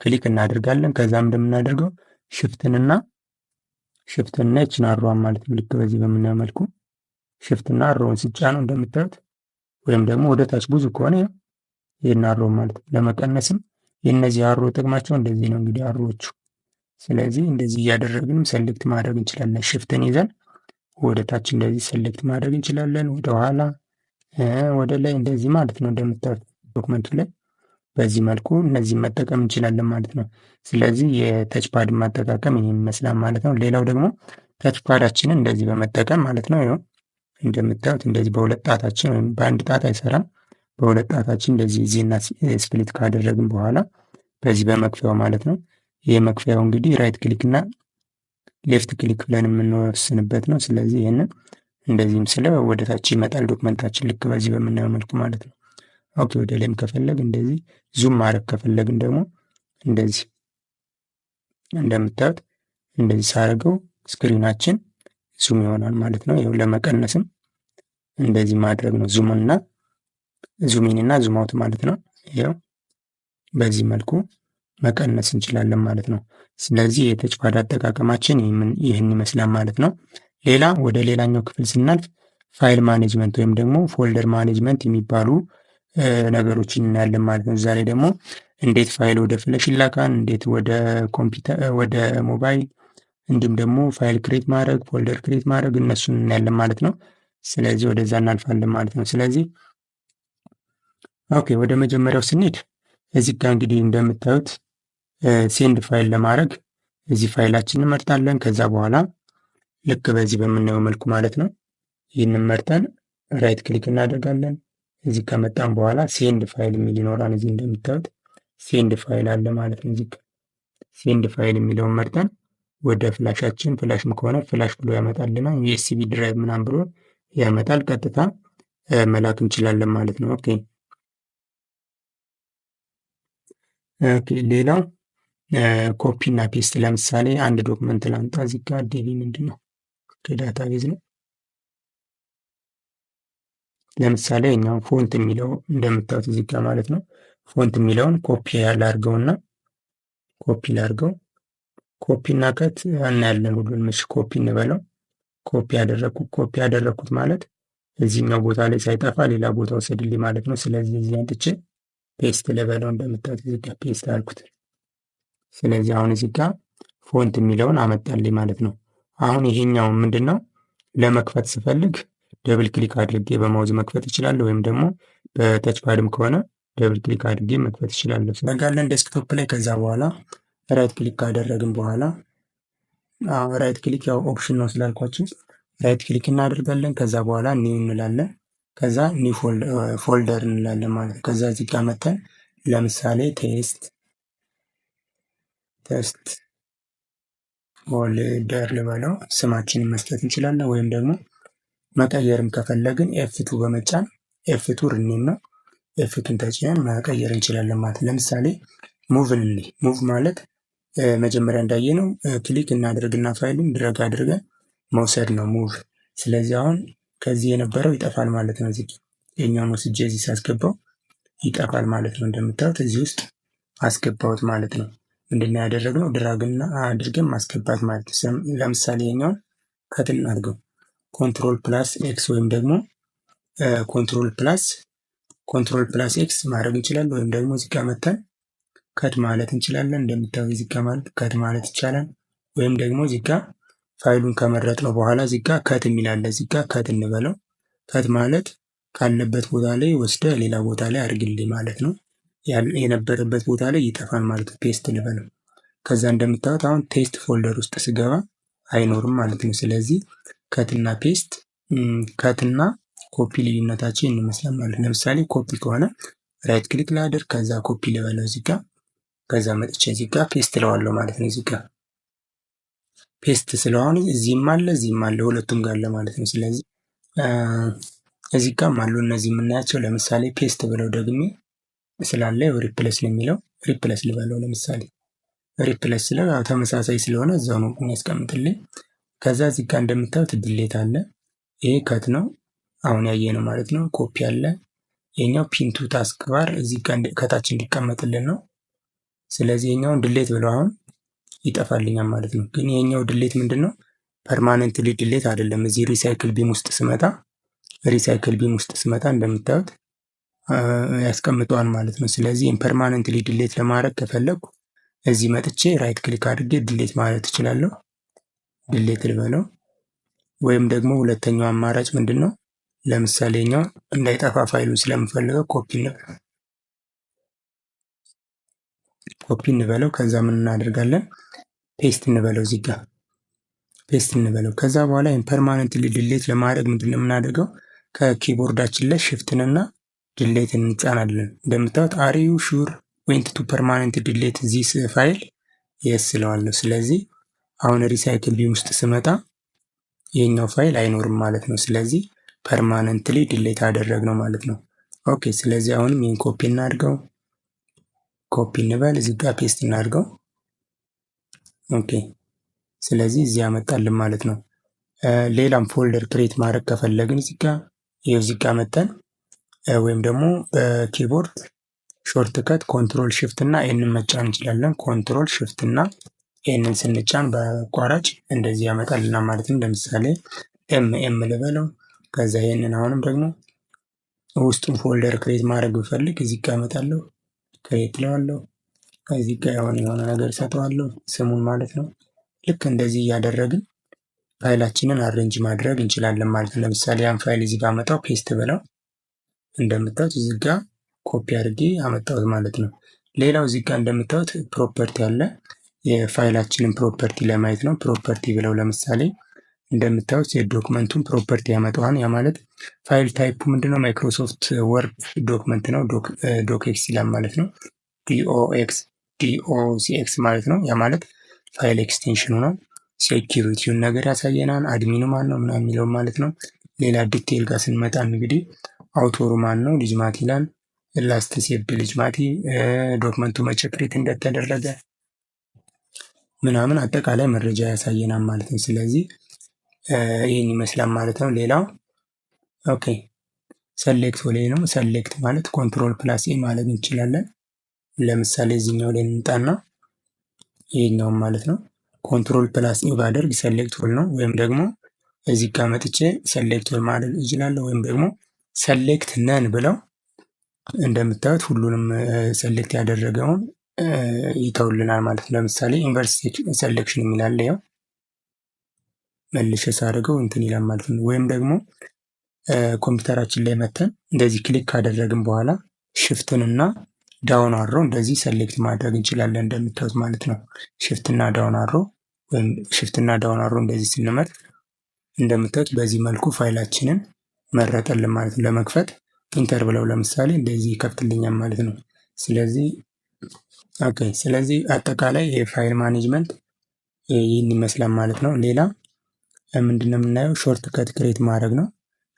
ክሊክ እናደርጋለን። ከዛም እንደምናደርገው ሽፍትንና ይችን አሮዋን ማለት ነው። ልክ በዚህ በምናየው መልኩ ሽፍትና አሮውን ስጫነው እንደምታዩት ወይም ደግሞ ወደ ታች ብዙ ከሆነ ይህን አሮ ማለት ነው። ለመቀነስም የእነዚህ አሮ ጥቅማቸው እንደዚህ ነው እንግዲህ አሮዎቹ። ስለዚህ እንደዚህ እያደረግንም ሰሌክት ማድረግ እንችላለን። ሽፍትን ይዘን ወደ ታች እንደዚህ ሰሌክት ማድረግ እንችላለን። ወደ ኋላ ወደ ላይ እንደዚህ ማለት ነው። እንደምታዩት ዶክመንቱ ላይ በዚህ መልኩ እነዚህ መጠቀም እንችላለን ማለት ነው። ስለዚህ የተች ፓድ ማጠቃቀም ይህን ይመስላል ማለት ነው። ሌላው ደግሞ ተች ፓዳችንን እንደዚህ በመጠቀም ማለት ነው። ይኸው እንደምታዩት እንደዚህ በሁለት ጣታችን ወይም በአንድ ጣት አይሰራም። በሁለት ጣታችን እንደዚህ እዚህና ስፕሊት ካደረግን በኋላ በዚህ በመክፈያው ማለት ነው። ይህ መክፈያው እንግዲህ ራይት ክሊክ እና ሌፍት ክሊክ ብለን የምንወስንበት ነው። ስለዚህ ይህንን እንደዚህም ስለ ወደ ታች ይመጣል ዶክመንታችን ልክ በዚህ በምናየው መልኩ ማለት ነው። ኦኬ ወደ ላይም ከፈለግ እንደዚህ ዙም ማድረግ ከፈለግን ደግሞ እንደዚህ እንደምታዩት እንደዚህ ሳደርገው ስክሪናችን ዙም ይሆናል ማለት ነው። ይኸው ለመቀነስም እንደዚህ ማድረግ ነው። ዙም ኢን እና ዙም አውት ማለት ነው። ይኸው በዚህ መልኩ መቀነስ እንችላለን ማለት ነው። ስለዚህ የተች ፓድ አጠቃቀማችን ይህን ይመስላል ማለት ነው። ሌላ ወደ ሌላኛው ክፍል ስናልፍ ፋይል ማኔጅመንት ወይም ደግሞ ፎልደር ማኔጅመንት የሚባሉ ነገሮችን እናያለን ማለት ነው። እዛ ላይ ደግሞ እንዴት ፋይል ወደ ፍለሽ ይላካል፣ እንዴት ወደ ኮምፒውተር ወደ ሞባይል እንዲሁም ደግሞ ፋይል ክሬት ማድረግ ፎልደር ክሬት ማድረግ እነሱን እናያለን ማለት ነው። ስለዚህ ወደዛ እናልፋለን ማለት ነው። ስለዚህ ኦኬ ወደ መጀመሪያው ስንሄድ እዚህ ጋር እንግዲህ እንደምታዩት ሴንድ ፋይል ለማድረግ እዚህ ፋይላችንን እንመርጣለን። ከዛ በኋላ ልክ በዚህ በምናየው መልኩ ማለት ነው ይህንን መርጠን ራይት ክሊክ እናደርጋለን። እዚህ ከመጣን በኋላ ሴንድ ፋይል የሚል ይኖራል። እዚህ እንደምታዩት ሴንድ ፋይል አለ ማለት ነው። እዚህ ሴንድ ፋይል የሚለውን መርጠን ወደ ፍላሻችን ፍላሽም ከሆነ ፍላሽ ብሎ ያመጣልናል። ዩኤስቢ ድራይቭ ምናምን ብሎ ያመጣል። ቀጥታ መላክ እንችላለን ማለት ነው። ኦኬ ሌላው ኮፒ እና ፔስት። ለምሳሌ አንድ ዶክመንት ላምጣ። እዚህ ጋር ዲቪ ምንድን ነው ከዳታቤዝ ነው። ለምሳሌ እኛው ፎንት የሚለው እንደምታዩት እዚህ ጋር ማለት ነው። ፎንት የሚለውን ኮፒ ላድርገውና ኮፒ እና ከት እናያለን ሁሉንም። እሺ ኮፒ እንበለው። ኮፒ ያደረኩት ማለት እዚህኛው ቦታ ላይ ሳይጠፋ ሌላ ቦታ ወሰድልኝ ማለት ነው። ስለዚህ እዚህ አንጥቼ ፔስት ልበለው። እንደምታዩት እዚህ ጋር ፔስት አልኩት። ስለዚህ አሁን እዚህ ጋር ፎንት የሚለውን አመጣልኝ ማለት ነው። አሁን ይሄኛው ምንድነው ለመክፈት ስፈልግ ደብል ክሊክ አድርጌ በማውዝ መክፈት እችላለሁ፣ ወይም ደግሞ በተች ፓድም ከሆነ ደብል ክሊክ አድርጌ መክፈት እችላለሁ። ስለጋለን ዴስክቶፕ ላይ ከዛ በኋላ ራይት ክሊክ ካደረግን በኋላ ራይት ክሊክ ያው ኦፕሽን ነው ስላልኳችሁ ራይት ክሊክ እናደርጋለን። ከዛ በኋላ ኒው እንላለን። ከዛ ኒው ፎልደር እንላለን ማለት ነው። ከዛ እዚህ ጋር መተን ለምሳሌ ቴስት ፎልደር ልበለው ስማችንን መስጠት እንችላለን። ወይም ደግሞ መቀየርም ከፈለግን ኤፍቱ በመጫን ኤፍቱ ሪኔም ነው። ኤፍቱን ተጭነን መቀየር እንችላለን ማለት ለምሳሌ ሙቭ እንልኝ። ሙቭ ማለት መጀመሪያ እንዳየነው ክሊክ እናደርግና ፋይሉን ድረግ አድርገን መውሰድ ነው ሙቭ። ስለዚህ አሁን ከዚህ የነበረው ይጠፋል ማለት ነው። እዚህ የኛውን ወስጄ እዚህ ሳስገባው ይጠፋል ማለት ነው። እንደምታዩት እዚህ ውስጥ አስገባሁት ማለት ነው። ምንድነው ያደረግነው? ድራግና አድርገን ማስገባት ማለት ነው። ለምሳሌ የኛውን ከትን አድርገው ኮንትሮል ፕላስ ኤክስ ወይም ደግሞ ኮንትሮል ፕላስ ኤክስ ማድረግ እንችላለን። ወይም ደግሞ እዚህ ጋር መተን ከት ማለት እንችላለን። እንደምታዩት እዚህ ጋር ማለት ከት ማለት ይቻላል። ወይም ደግሞ እዚህ ጋር ፋይሉን ከመረጥነው በኋላ እዚህ ጋር ከት የሚል አለ። እዚህ ጋር ከት እንበለው። ከት ማለት ካለበት ቦታ ላይ ወስደ ሌላ ቦታ ላይ አድርግልኝ ማለት ነው። የነበረበት ቦታ ላይ ይጠፋል ማለት ነው። ፔስት ልበለው። ከዛ እንደምታዩት አሁን ቴስት ፎልደር ውስጥ ስገባ አይኖርም ማለት ነው። ስለዚህ ከትና ፔስት ከትና ኮፒ ልዩነታቸው እንመስላል ማለት ነው። ለምሳሌ ኮፒ ከሆነ ራይት ክሊክ ላድርግ፣ ከዛ ኮፒ ልበለው እዚህ ጋር፣ ከዛ መጥቼ እዚህ ጋር ፔስት ለዋለሁ ማለት ነው። እዚህ ጋር ፔስት ስለሆነ እዚህም አለ እዚህም አለ ሁለቱም ጋር አለ ማለት ነው። ስለዚህ እዚህ ጋርም አሉ እነዚህ የምናያቸው። ለምሳሌ ፔስት ብለው ደግሜ ስላለ ሪፕለስ ነው የሚለው፣ ሪፕለስ ልበለው። ለምሳሌ ሪፕለስ ስለው ያው ተመሳሳይ ስለሆነ እዛው ነው የሚያስቀምጥልኝ። ከዛ እዚህ ጋር እንደምታዩት ድሌት አለ። ይሄ ከት ነው አሁን ያየ ነው ማለት ነው። ኮፒ አለ። የኛው ፒንቱ ታስክ ባር እዚህ ጋር ከታች እንዲቀመጥልን ነው። ስለዚህ የኛውን ድሌት ብለው አሁን ይጠፋልኛል ማለት ነው። ግን የኛው ድሌት ምንድን ነው? ፐርማነንትሊ ድሌት አይደለም። እዚህ ሪሳይክል ቢም ውስጥ ስመጣ እንደምታዩት ያስቀምጠዋል ማለት ነው። ስለዚህ ፐርማነንትሊ ድሌት ለማድረግ ከፈለኩ እዚህ መጥቼ ራይት ክሊክ አድርጌ ድሌት ማለት እችላለሁ። ድሌት ልበለው። ወይም ደግሞ ሁለተኛው አማራጭ ምንድን ነው? ለምሳሌ ኛው እንዳይጠፋ ፋይሉን ስለምፈልገው ኮፒ እንበለው። ከዛ ምን እናደርጋለን? ፔስት እንበለው። እዚህ ጋር ፔስት እንበለው። ከዛ በኋላ ፐርማነንትሊ ድሌት ለማድረግ ምንድን ነው የምናደርገው? ከኪቦርዳችን ላይ ሽፍትንና ድሌት እንጫናለን። እንደምታዩት አር ዩ ሹር ዌንት ቱ ፐርማነንት ድሌት ዚስ ፋይል የስ ስለዋለሁ። ስለዚህ አሁን ሪሳይክል ቢም ውስጥ ስመጣ የኛው ፋይል አይኖርም ማለት ነው። ስለዚህ ፐርማነንትሊ ድሌት አደረግነው ማለት ነው። ኦኬ። ስለዚህ አሁንም ይህን ኮፒ እናድርገው። ኮፒ እንበል፣ እዚህ ጋር ፔስት እናድርገው። ኦኬ። ስለዚህ እዚህ ያመጣልን ማለት ነው። ሌላም ፎልደር ክሬት ማድረግ ከፈለግን እዚህ ጋር መጠን ወይም ደግሞ በኪቦርድ ሾርት ከት ኮንትሮል ሽፍት እና ኤንን መጫን እንችላለን። ኮንትሮል ሽፍት እና ኤንን ስንጫን በአቋራጭ እንደዚህ ያመጣልና ማለት ነው። ለምሳሌ ኤም ልበለው። ከዛ ይሄንን አሁንም ደግሞ ውስጡን ፎልደር ክሬት ማድረግ ብፈልግ እዚህ ጋር እመጣለሁ፣ ክሬት ለዋለሁ። ከዚህ ጋር የሆነ ነገር ሰጠዋለሁ ስሙን ማለት ነው። ልክ እንደዚህ እያደረግን ፋይላችንን አሬንጅ ማድረግ እንችላለን ማለት ነው። ለምሳሌ ያን ፋይል እዚህ ጋር አመጣው፣ ፔስት ብለው እንደምታዩት እዚህ ጋር ኮፒ አድርጌ አመጣሁት ማለት ነው። ሌላው እዚህ ጋር እንደምታዩት ፕሮፐርቲ አለ። የፋይላችንን ፕሮፐርቲ ለማየት ነው። ፕሮፐርቲ ብለው ለምሳሌ እንደምታዩት የዶክመንቱን ፕሮፐርቲ ያመጣዋል። ያ ማለት ፋይል ታይፑ ምንድነው? ማይክሮሶፍት ወርድ ዶክመንት ነው። ዶክኤክስ ይላል ማለት ነው። ዶክሲኤክስ ማለት ነው። ያ ማለት ፋይል ኤክስቴንሽኑ ነው። ሴኪሪቲውን ነገር ያሳየናል። አድሚኑ ማን ነው ምናምን የሚለው ማለት ነው። ሌላ ዲቴይል ጋር ስንመጣ እንግዲህ አውቶሩ ማን ነው? ልጅማት ይላል። ላስት ሴቭድ ልጅማቲ፣ ዶክመንቱ መቼ ክሬት እንደተደረገ ምናምን አጠቃላይ መረጃ ያሳየናል ማለት ነው። ስለዚህ ይህን ይመስላል ማለት ነው። ሌላው ኦኬ ሰሌክት ላይ ነው። ሰሌክት ማለት ኮንትሮል ፕላስ ኤ ማለት እንችላለን። ለምሳሌ እዚህኛው ላይ እንምጣና ይሄኛውም ማለት ነው ኮንትሮል ፕላስ ኤ ባደርግ ሰሌክት ሆል ነው። ወይም ደግሞ እዚህ ጋር መጥቼ ሰሌክት ሆል ማድረግ እችላለሁ። ወይም ደግሞ ሰሌክት ነን ብለው እንደምታዩት ሁሉንም ሰሌክት ያደረገውን ይተውልናል ማለት ነው። ለምሳሌ ኢንቨርስ ሰሌክሽን የሚላለ ያው መልሼ ሳደርገው እንትን ይላል ማለት ነው። ወይም ደግሞ ኮምፒውተራችን ላይ መተን እንደዚህ ክሊክ ካደረግን በኋላ ሽፍትንና ዳውን አሮ እንደዚህ ሰሌክት ማድረግ እንችላለን እንደምታዩት ማለት ነው። ሽፍትና ዳውን አሮ ወይም ሽፍትና ዳውን አሮ እንደዚህ ስንመርጥ እንደምታዩት በዚህ መልኩ ፋይላችንን መረጠልን ማለት ነው። ለመክፈት ኢንተር ብለው ለምሳሌ እንደዚህ ይከፍትልኛል ማለት ነው። ስለዚህ ኦኬ፣ ስለዚህ አጠቃላይ የፋይል ማኔጅመንት ይህን ይመስላል ማለት ነው። ሌላ ምንድነው የምናየው? ሾርት ከት ክሬት ማድረግ ነው።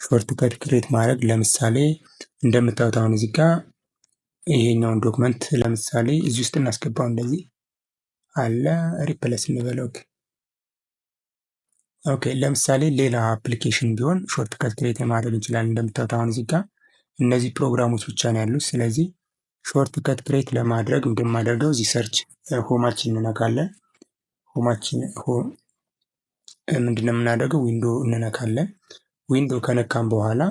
ሾርት ከት ክሬት ማድረግ ለምሳሌ እንደምታዩት አሁን እዚህ ጋር ይሄኛውን ዶክመንት ለምሳሌ እዚህ ውስጥ እናስገባው። እንደዚህ አለ ሪፕለስ እንበለው። ኦኬ፣ ለምሳሌ ሌላ አፕሊኬሽን ቢሆን ሾርት ከት ክሬት ማድረግ እንችላለን። እንደምታዩት አሁን እዚህ ጋር እነዚህ ፕሮግራሞች ብቻ ነው ያሉት። ስለዚህ ሾርት ከት ክሬት ለማድረግ እንደማደርገው እዚህ ሰርች ሆማችን እንነካለን። ሆማችን ምንድነው የምናደርገው? ዊንዶ እንነካለን። ዊንዶ ከነካም በኋላ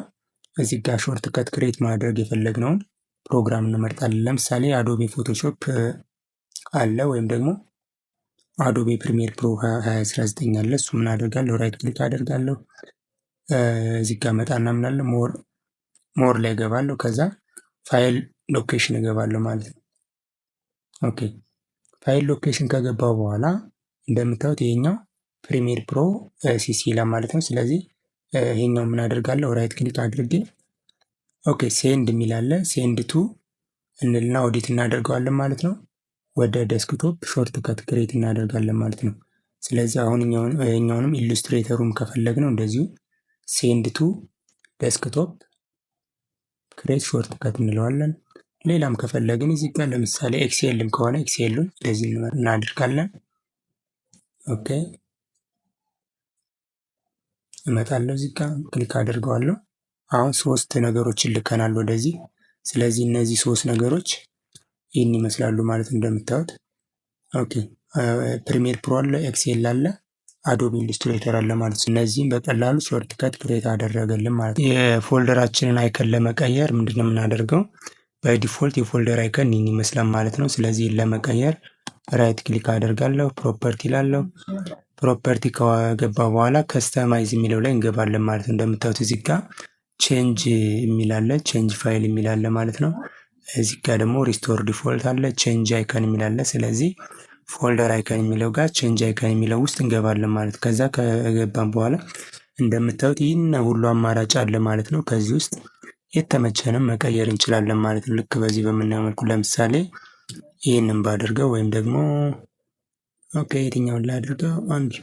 እዚህ ጋር ሾርት ከት ክሬት ማድረግ የፈለግነውን ፕሮግራም እንመርጣለን። ለምሳሌ አዶቤ ፎቶሾፕ አለ፣ ወይም ደግሞ አዶቤ ፕሪሚየር ፕሮ 2019 አለ። እሱ ምን አደርጋለሁ? ራይት ክሊክ አደርጋለሁ። እዚህ ጋር መጣና ምናለ ሞር ላይ እገባለሁ። ከዛ ፋይል ሎኬሽን እገባለሁ ማለት ነው። ኦኬ ፋይል ሎኬሽን ከገባው በኋላ እንደምታዩት ይሄኛው ፕሪሚየር ፕሮ ሲሲ ይላል ማለት ነው። ስለዚህ ይሄኛው ምን አደርጋለሁ? ራይት ክሊክ አድርጌ ኦኬ ሴንድ የሚል አለ። ሴንድ ቱ እንልና ኦዲት እናደርገዋለን ማለት ነው። ወደ ዴስክቶፕ ሾርት ከት ክሬት እናደርጋለን ማለት ነው። ስለዚህ አሁን ይሄኛውንም ኢሉስትሬተሩን ከፈለግነው እንደዚሁ ሴንድ ቱ ዴስክቶፕ ክሬት ሾርት ከት እንለዋለን። ሌላም ከፈለግን እዚህ ጋር ለምሳሌ ኤክሴልም ከሆነ ኤክሴሉን እንደዚህ እናደርጋለን። ኦኬ እመጣለሁ፣ እዚህ ጋር ክሊክ አድርገዋለሁ። አሁን 3 ነገሮችን ልከናል ወደዚህ። ስለዚህ እነዚህ 3 ነገሮች ይህን ይመስላሉ ማለት እንደምታዩት። ኦኬ ፕሪሚየር ፕሮ አለ፣ ኤክሴል አለ፣ አዶቢ ኢሉስትሬተር አለ ማለት ነው። እነዚህም በቀላሉ ሾርት ከት ክሬት አደረገልን ማለት ነው። የፎልደራችንን አይከን ለመቀየር ምንድነው የምናደርገው? በዲፎልት የፎልደር አይከን ይህን ይመስላል ማለት ነው። ስለዚህ ለመቀየር ራይት ክሊክ አደርጋለሁ፣ ፕሮፐርቲ ላለሁ። ፕሮፐርቲ ከገባ በኋላ ከስተማይዝ የሚለው ላይ እንገባለን ማለት ነው። እንደምታዩት እዚህ ጋር ቼንጅ የሚል አለ፣ ቼንጅ ፋይል የሚል አለ ማለት ነው። እዚህ ጋር ደግሞ ሪስቶር ዲፎልት አለ፣ ቼንጅ አይከን የሚል አለ። ስለዚህ ፎልደር አይከን የሚለው ጋር ቼንጅ አይከን የሚለው ውስጥ እንገባለን ማለት ነው። ከዛ ከገባን በኋላ እንደምታዩት ይህን ሁሉ አማራጭ አለ ማለት ነው። ከዚህ ውስጥ የተመቸንም መቀየር እንችላለን ማለት ነው። ልክ በዚህ በምናየው መልኩ ለምሳሌ ይህንን ባደርገው ወይም ደግሞ ኦኬ የትኛውን ላድርገው? አንድ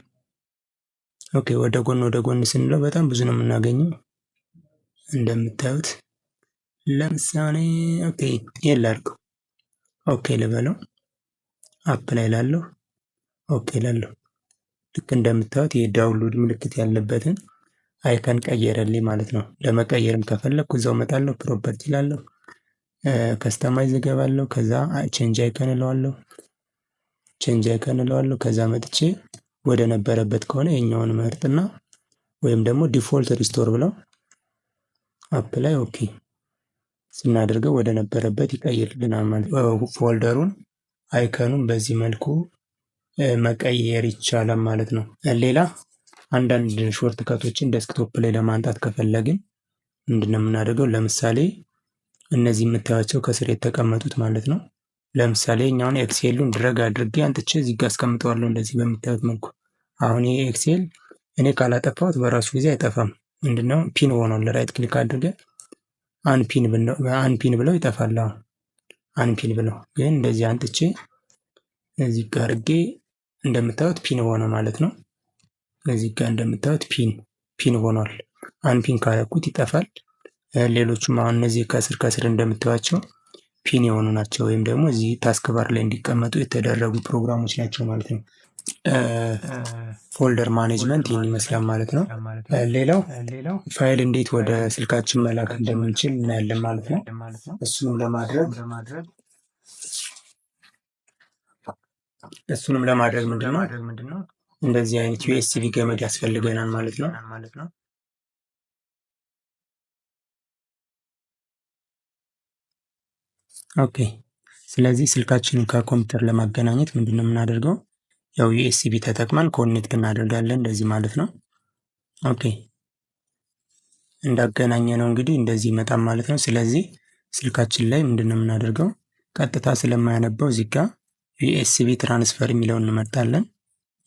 ኦኬ ወደ ጎን ስንለው በጣም ብዙ ነው የምናገኘው እንደምታዩት። ለምሳሌ ኦኬ ይሄን ላድርገው፣ ኦኬ ልበለው፣ አፕላይ ላለሁ፣ ኦኬ ላለሁ። ልክ እንደምታዩት የዳውንሎድ ምልክት ያለበትን አይከን ቀየረልኝ ማለት ነው። ለመቀየርም ከፈለኩ እዛው እመጣለሁ፣ ፕሮፐርቲ ላለሁ፣ ከስተማይዝ እገባለሁ። ከዛ ቼንጅ አይከን እለዋለሁ፣ ቼንጅ አይከን እለዋለሁ። ከዛ መጥቼ ወደ ነበረበት ከሆነ የኛውን መርጥና ወይም ደግሞ ዲፎልት ሪስቶር ብለው አፕላይ ኦኬ ስናደርገው ወደ ነበረበት ይቀይርልናል ማለት ነው። ፎልደሩን አይከኑን በዚህ መልኩ መቀየር ይቻላል ማለት ነው። ሌላ አንዳንድ ሾርት ከቶችን ዴስክቶፕ ላይ ለማንጣት ከፈለግን ምንድነው የምናደርገው? ለምሳሌ እነዚህ የምታዩቸው ከስር የተቀመጡት ማለት ነው። ለምሳሌ እኛውን ኤክሴሉን ድረግ አድርጌ አንጥቼ እዚህ ጋር አስቀምጠዋለሁ እንደዚህ በምታዩት መልኩ። አሁን ይሄ ኤክሴል እኔ ካላጠፋሁት በራሱ ጊዜ አይጠፋም። ምንድነው ፒን ሆኗል። ራይት ክሊክ አድርገን አንፒን ብለው ይጠፋል። አንፒን ብለው ግን እንደዚህ አንጥቼ እዚህ ጋር አድርጌ እንደምታዩት ፒን ሆነ ማለት ነው። እዚህ ጋር እንደምታዩት ፒን ሆኗል። አንፒን ካረኩት ይጠፋል። ሌሎቹም አሁን እነዚህ ከስር እንደምታዩቸው ፒን የሆኑ ናቸው፣ ወይም ደግሞ እዚህ ታስክ ባር ላይ እንዲቀመጡ የተደረጉ ፕሮግራሞች ናቸው ማለት ነው። ፎልደር ማኔጅመንት ይህን ይመስላል ማለት ነው። ሌላው ፋይል እንዴት ወደ ስልካችን መላክ እንደምንችል እናያለን ማለት ነው። እሱንም ለማድረግ ምንድነው እንደዚህ አይነት ዩኤስቢ ገመድ ያስፈልገናል ማለት ነው። ኦኬ ስለዚህ ስልካችንን ከኮምፒውተር ለማገናኘት ምንድነው የምናደርገው? ያው ዩኤስቢ ተጠቅመን ኮኔክት እናደርጋለን እንደዚህ ማለት ነው። ኦኬ እንዳገናኘ ነው እንግዲህ እንደዚህ ይመጣል ማለት ነው። ስለዚህ ስልካችን ላይ ምንድነው የምናደርገው? ቀጥታ ስለማያነበው እዚህ ጋር ዩኤስቢ ትራንስፈር የሚለውን እንመርጣለን።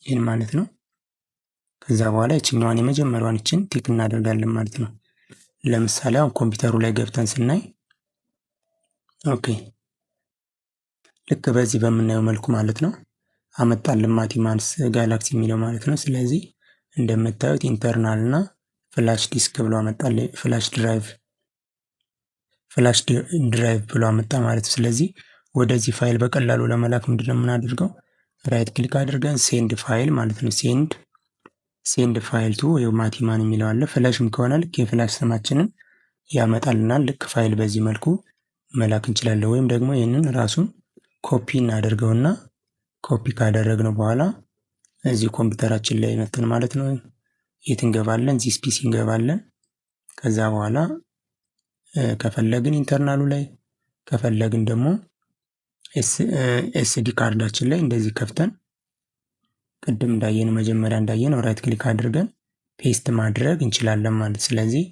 ይህን ማለት ነው። ከዛ በኋላ ይችኛዋን የመጀመሪያዋን ይችን ቲክ እናደርጋለን ማለት ነው። ለምሳሌ አሁን ኮምፒውተሩ ላይ ገብተን ስናይ ኦኬ ልክ በዚህ በምናየው መልኩ ማለት ነው አመጣልን ማቲማንስ ጋላክሲ የሚለው ማለት ነው። ስለዚህ እንደምታዩት ኢንተርናል እና ፍላሽ ዲስክ ብሎ አመጣልን፣ ፍላሽ ድራይቭ ብሎ አመጣ ማለት ነው። ስለዚህ ወደዚህ ፋይል በቀላሉ ለመላክ ምንድነው የምናደርገው? ራይት ክሊክ አድርገን ሴንድ ፋይል ማለት ነው። ሴንድ ፋይል ቱ ወይ ማቲማን የሚለው አለ። ፍላሽም ከሆነ ልክ የፍላሽ ስማችንን ያመጣልናል። ልክ ፋይል በዚህ መልኩ መላክ እንችላለን። ወይም ደግሞ ይህንን ራሱን ኮፒ እናደርገውና ኮፒ ካደረግነው በኋላ እዚህ ኮምፒውተራችን ላይ መተን ማለት ነው የት እንገባለን? ዚስ ፒሲ እንገባለን። ከዛ በኋላ ከፈለግን ኢንተርናሉ ላይ ከፈለግን ደግሞ ኤስዲ ካርዳችን ላይ እንደዚህ ከፍተን ቅድም እንዳየነው መጀመሪያ እንዳየነው ራይት ክሊክ አድርገን ፔስት ማድረግ እንችላለን ማለት። ስለዚህ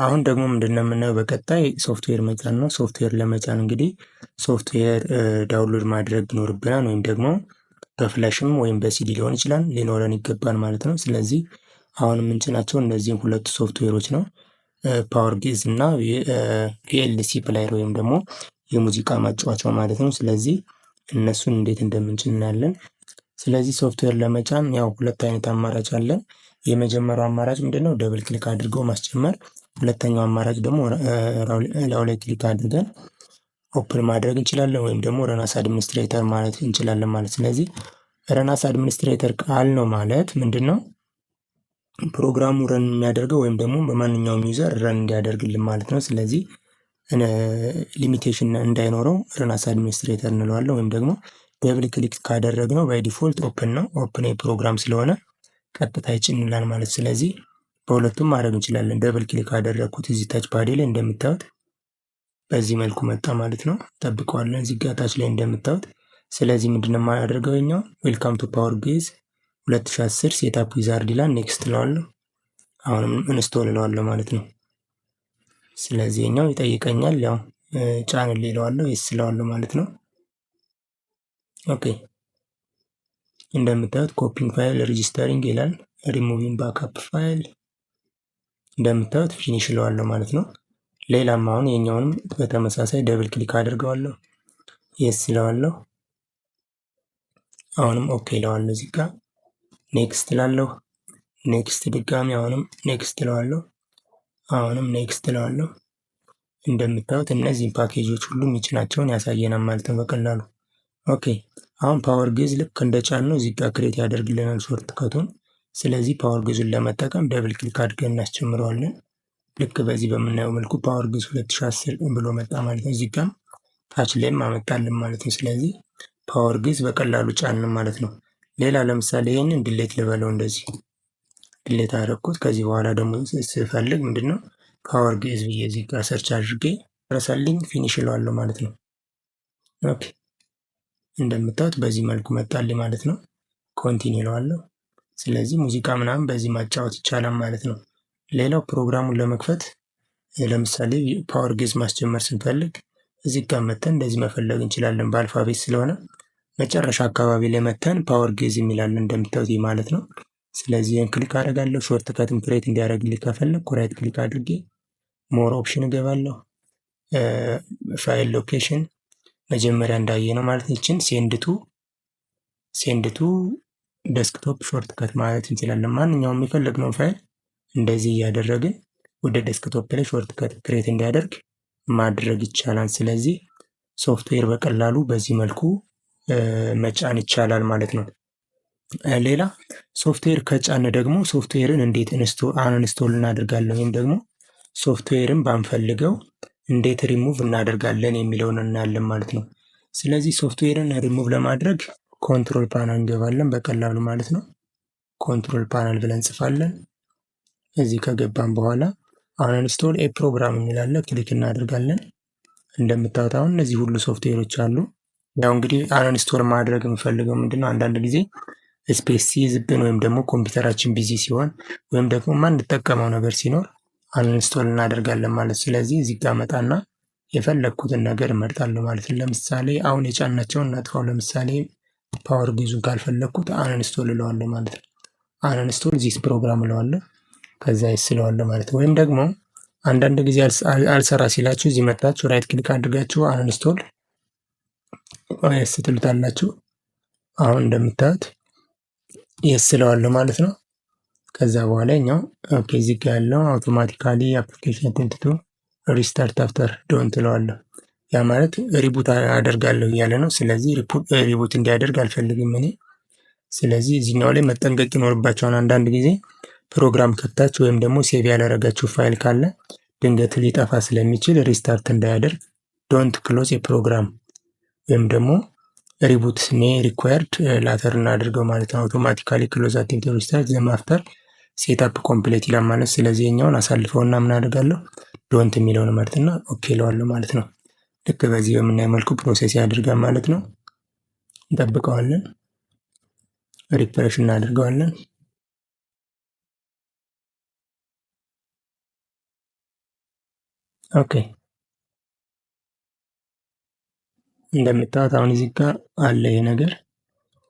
አሁን ደግሞ ምንድነው የምናየው በቀጣይ ሶፍትዌር መጫን ነው። ሶፍትዌር ለመጫን እንግዲህ ሶፍትዌር ዳውንሎድ ማድረግ ይኖርብናል፣ ወይም ደግሞ በፍላሽም ወይም በሲዲ ሊሆን ይችላል ሊኖረን ይገባል ማለት ነው። ስለዚህ አሁን የምንጭናቸው እነዚህን ሁለቱ ሶፍትዌሮች ነው፣ ፓወር ጌዝ እና ቪኤልሲ ፕላየር ወይም ደግሞ የሙዚቃ ማጫወቻው ማለት ነው። ስለዚህ እነሱን እንዴት እንደምንጭን እናያለን። ስለዚህ ሶፍትዌር ለመጫን ያው ሁለት አይነት አማራጭ አለን። የመጀመሪያው አማራጭ ምንድነው? ደብል ክሊክ አድርገው ማስጀመር። ሁለተኛው አማራጭ ደግሞ ላዩ ላይ ክሊክ አድርገን ኦፕን ማድረግ እንችላለን፣ ወይም ደግሞ ረናስ አድሚኒስትሬተር ማለት እንችላለን ማለት። ስለዚህ ረናስ አድሚኒስትሬተር ቃል ነው ማለት ምንድነው? ፕሮግራሙ ረን የሚያደርገው ወይም ደግሞ በማንኛውም ዩዘር ረን እንዲያደርግልን ማለት ነው። ስለዚህ ሊሚቴሽን እንዳይኖረው ረናስ አድሚኒስትሬተር እንለዋለን። ወይም ደግሞ ደብል ክሊክ ካደረግነው ባይ ዲፎልት ኦፕን ነው። ኦፕን የፕሮግራም ስለሆነ ቀጥታ ይጭንላል ማለት። ስለዚህ በሁለቱም ማድረግ እንችላለን። ደብል ክሊክ አደረግኩት እዚህ ታች ፓዴ ላይ እንደምታዩት በዚህ መልኩ መጣ ማለት ነው። ጠብቀዋለን እዚህ ጋር ታች ላይ እንደምታዩት። ስለዚህ ምንድነው የማያደርገው ኛው ዌልካም ቱ ፓወር ጌዝ 2010 ሴታፕ ዊዛርድ ይላል። ኔክስት እለዋለሁ። አሁንም ኢንስቶል እለዋለሁ ማለት ነው። ስለዚህ ኛው ይጠይቀኛል፣ ያው ጫንልኝ እለዋለሁ፣ የስ እለዋለሁ ማለት ነው። ኦኬ እንደምታዩት ኮፒንግ ፋይል ሬጂስተሪንግ ይላል። ሪሙቪንግ ባክአፕ ፋይል እንደምታዩት ፊኒሽ እለዋለሁ ማለት ነው። ሌላም አሁን የኛውንም በተመሳሳይ ደብል ክሊክ አድርገዋለሁ፣ የስ እለዋለሁ። አሁንም ኦኬ እለዋለሁ። እዚህ ጋር ኔክስት እላለሁ። ኔክስት ድጋሚ አሁንም ኔክስት እለዋለሁ። አሁንም ኔክስት እለዋለሁ። እንደምታዩት እነዚህን ፓኬጆች ሁሉ የሚጭናቸውን ያሳየናል ማለት ነው በቀላሉ። ኦኬ አሁን ፓወር ጌዝ ልክ እንደጫን ነው እዚህ ጋር ክሬት ያደርግልናል ሾርት ከቱን። ስለዚህ ፓወር ጌዙን ለመጠቀም ደብል ክሊክ አድርገን እናስጀምረዋለን። ልክ በዚህ በምናየው መልኩ ፓወር ጌዝ 2010 ብሎ መጣ ማለት ነው። እዚህ ጋር ታች ላይም አመጣልን ማለት ነው። ስለዚህ ፓወር ጌዝ በቀላሉ ጫን ማለት ነው። ሌላ ለምሳሌ ይሄንን ድሌት ልበለው፣ እንደዚህ ድሌት አደረኩት። ከዚህ በኋላ ደግሞ ስፈልግ ምንድነው ፓወር ጌዝ ብዬ እዚህ ጋር ሰርች አድርጌ ረሳልኝ ፊኒሽ እለዋለሁ ማለት ነው። ኦኬ እንደምታዩት በዚህ መልኩ መጣልኝ ማለት ነው። ኮንቲኒው እለዋለሁ። ስለዚህ ሙዚቃ ምናምን በዚህ ማጫወት ይቻላል ማለት ነው። ሌላው ፕሮግራሙን ለመክፈት ለምሳሌ ፓወር ጌዝ ማስጀመር ስንፈልግ እዚህ ጋር መተን እንደዚህ መፈለግ እንችላለን። በአልፋቤት ስለሆነ መጨረሻ አካባቢ ላይ መተን ፓወር ጌዝ የሚላለን እንደምታዩት ማለት ነው። ስለዚህ ይህን ክሊክ አደርጋለሁ። ሾርት ከትን ክሬት እንዲያደርግልኝ ከፈለግኩ ራይት ክሊክ አድርጌ ሞር ኦፕሽን እገባለሁ። ፋይል ሎኬሽን መጀመሪያ እንዳየ ነው ማለት ይችን ሴንድቱ ዴስክቶፕ ሾርት ከት ማለት እንችላለን። ማንኛውም የፈለግነው ፋይል እንደዚህ እያደረግን ወደ ዴስክቶፕ ላይ ሾርት ከት ክሬት እንዲያደርግ ማድረግ ይቻላል። ስለዚህ ሶፍትዌር በቀላሉ በዚህ መልኩ መጫን ይቻላል ማለት ነው። ሌላ ሶፍትዌር ከጫን ደግሞ ሶፍትዌርን እንዴት አንኢንስቶል እናደርጋለን ወይም ደግሞ ሶፍትዌርን ባንፈልገው እንዴት ሪሙቭ እናደርጋለን የሚለውን እናያለን ማለት ነው። ስለዚህ ሶፍትዌርን ሪሙቭ ለማድረግ ኮንትሮል ፓናል እንገባለን በቀላሉ ማለት ነው። ኮንትሮል ፓናል ብለን እንጽፋለን። እዚህ ከገባን በኋላ አንኢንስቶል ኤ ፕሮግራም እንላለን፣ ክሊክ እናደርጋለን። እንደምታዩት አሁን እነዚህ ሁሉ ሶፍትዌሮች አሉ። ያው እንግዲህ አንኢንስቶል ማድረግ የምፈልገው ምንድነው አንዳንድ ጊዜ ስፔስ ሲይዝብን ወይም ደግሞ ኮምፒውተራችን ቢዚ ሲሆን ወይም ደግሞ ማንጠቀመው ነገር ሲኖር አንኢንስቶል እናደርጋለን ማለት። ስለዚህ እዚህ ጋር መጣና የፈለግኩትን ነገር እመርጣለሁ ማለት ነው። ለምሳሌ አሁን የጫናቸውን እናጥፋው። ለምሳሌ ፓወር ጌዙን ካልፈለግኩት አንኢንስቶል እለዋለሁ ማለት ነው። አንኢንስቶል ዚስ ፕሮግራም እለዋለሁ፣ ከዛ ይስለዋለሁ ማለት ነው። ወይም ደግሞ አንዳንድ ጊዜ አልሰራ ሲላችሁ እዚህ መጣችሁ ራይት ክሊክ አድርጋችሁ አንኢንስቶል የስ ትሉታላችሁ። አሁን እንደምታዩት የስ እለዋለሁ ማለት ነው። ከዛ በኋላ ኛው ኦኬ እዚህ ጋር ያለው አውቶማቲካሊ አፕሊኬሽን ቴንትቱ ሪስታርት አፍተር ዶንት እለዋለሁ። ያ ማለት ሪቡት አደርጋለሁ እያለ ነው። ስለዚህ ሪቡት እንዲያደርግ አልፈልግም እኔ። ስለዚህ እዚህኛው ላይ መጠንቀቅ ይኖርባቸዋል። አንዳንድ ጊዜ ፕሮግራም ከፍታችሁ ወይም ደግሞ ሴቭ ያላረጋችሁ ፋይል ካለ ድንገት ሊጠፋ ስለሚችል ሪስታርት እንዳያደርግ ዶንት ክሎዝ የፕሮግራም ወይም ደግሞ ሪቡት ሜ ሪኳየርድ ላተር እናድርገው ማለት ነው። አውቶማቲካሊ ክሎዝ አቴምፕት ሪስታርት ዘም አፍተር ሴትአፕ ኮምፕሌት ይላል ማለት። ስለዚህ የኛውን አሳልፈውና ምን አደርጋለሁ ዶንት የሚለውን መርጥና ኦኬ እለዋለሁ ማለት ነው። ልክ በዚህ በምናየው መልኩ ፕሮሴስ ያደርጋል ማለት ነው። እንጠብቀዋለን። ሪፍሬሽ እናድርገዋለን። ኦኬ እንደምታዩት አሁን እዚህ ጋር አለ ይሄ ነገር።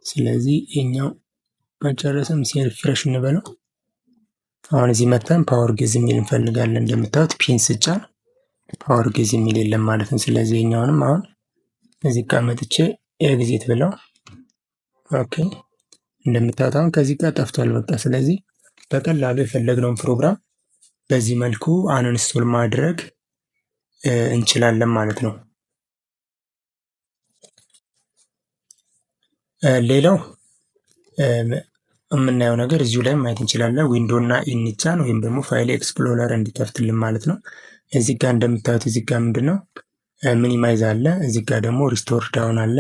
ስለዚህ የኛው መጨረስም ሪፍሬሽ እንበለው። አሁን እዚህ መተን ፓወር ጌዝ የሚል እንፈልጋለን። እንደምታዩት ፒን ስጫን ፓወር ጌዝ የሚል የለም ማለት ነው። ስለዚህ የኛውንም አሁን እዚህ ጋር መጥቼ ኤግዚት ብለው ኦኬ እንደምታዩት አሁን ከዚህ ጋር ጠፍቷል በቃ። ስለዚህ በቀላሉ የፈለግነውን ፕሮግራም በዚህ መልኩ አንኢንስቶል ማድረግ እንችላለን ማለት ነው። ሌላው የምናየው ነገር እዚሁ ላይ ማየት እንችላለን። ዊንዶ እና ኢንጫን ወይም ደግሞ ፋይል ኤክስፕሎረር እንዲከፍትልን ማለት ነው። እዚህ ጋር እንደምታዩት እዚህ ጋር ምንድነው ሚኒማይዝ አለ፣ እዚህ ጋር ደግሞ ሪስቶር ዳውን አለ፣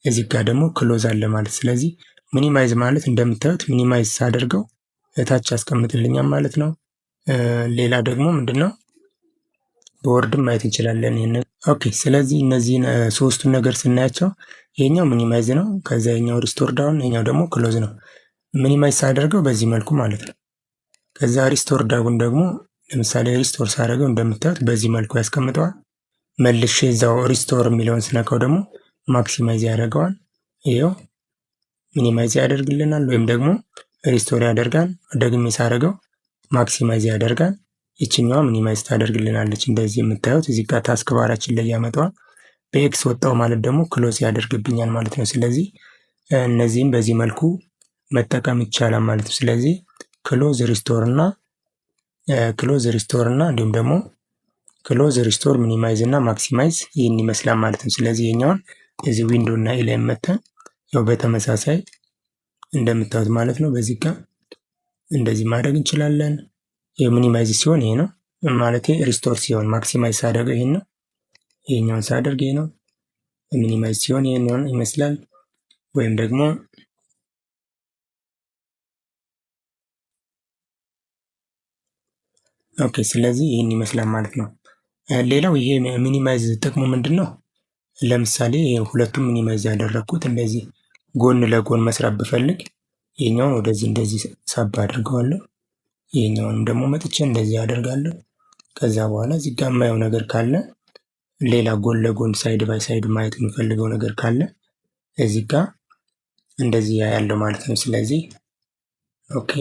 እዚህ ጋር ደግሞ ክሎዝ አለ ማለት። ስለዚህ ሚኒማይዝ ማለት እንደምታዩት ሚኒማይዝ ሳደርገው እታች ያስቀምጥልኛል ማለት ነው። ሌላ ደግሞ ምንድነው በወርድም ማየት እንችላለን ይሄን። ኦኬ ስለዚህ እነዚህን ሶስቱን ነገር ስናያቸው ይሄኛው ሚኒማይዝ ነው፣ ከዛ ይሄኛው ሪስቶር ዳውን፣ ይሄኛው ደግሞ ክሎዝ ነው። ሚኒማይዝ ሳደርገው በዚህ መልኩ ማለት ነው። ከዛ ሪስቶር ዳውን ደግሞ ለምሳሌ ሪስቶር ሳደርገው እንደምታዩት በዚህ መልኩ ያስቀምጠዋል። መልሼ እዛው ሪስቶር የሚለውን ስነካው ደግሞ ማክሲማይዝ ያደርገዋል። ይሄው ሚኒማይዝ ያደርግልናል፣ ወይም ደግሞ ሪስቶር ያደርጋል። ደግሜ ሳደርገው ማክሲማይዝ ያደርጋል። ይችኛዋ ሚኒማይዝ ታደርግልናለች። እንደዚህ የምታዩት እዚህ ጋር ታስክ ባራችን ላይ ያመጣዋል። በኤክስ ወጣው ማለት ደግሞ ክሎዝ ያደርግብኛል ማለት ነው። ስለዚህ እነዚህም በዚህ መልኩ መጠቀም ይቻላል ማለት ነው። ስለዚህ ክሎዝ ሪስቶር እና እንዲሁም ደግሞ ክሎዝ ሪስቶር፣ ሚኒማይዝ እና ማክሲማይዝ ይህን ይመስላል ማለት ነው። ስለዚህ የኛውን እዚህ ዊንዶ እና ኤ ላይ መተን ያው በተመሳሳይ እንደምታዩት ማለት ነው በዚህ ጋር እንደዚህ ማድረግ እንችላለን። የሚኒማይዝ ሲሆን ይሄ ነው ማለት፣ ሪስቶር ሲሆን ማክሲማይዝ ሳደርገው ይሄን ነው፣ ይሄኛውን ሳደርግ ይሄ ነው። ሚኒማይዝ ሲሆን ይሄን ይመስላል። ወይም ደግሞ ኦኬ ስለዚህ ይሄን ይመስላል ማለት ነው። ሌላው ይሄ ሚኒማይዝ ጥቅሙ ምንድነው? ለምሳሌ ሁለቱም ሚኒማይዝ ያደረኩት እንደዚህ ጎን ለጎን መስራት ብፈልግ ይሄኛውን ወደዚህ እንደዚህ ሳብ አድርገዋለሁ፣ ይሄኛውንም ደግሞ መጥቼ እንደዚህ አደርጋለሁ። ከዛ በኋላ እዚህ ጋር የማየው ነገር ካለ ሌላ ጎን ለጎን ሳይድ ባይ ሳይድ ማየት የምፈልገው ነገር ካለ እዚህ ጋር እንደዚህ ያለው ማለት ነው። ስለዚህ ኦኬ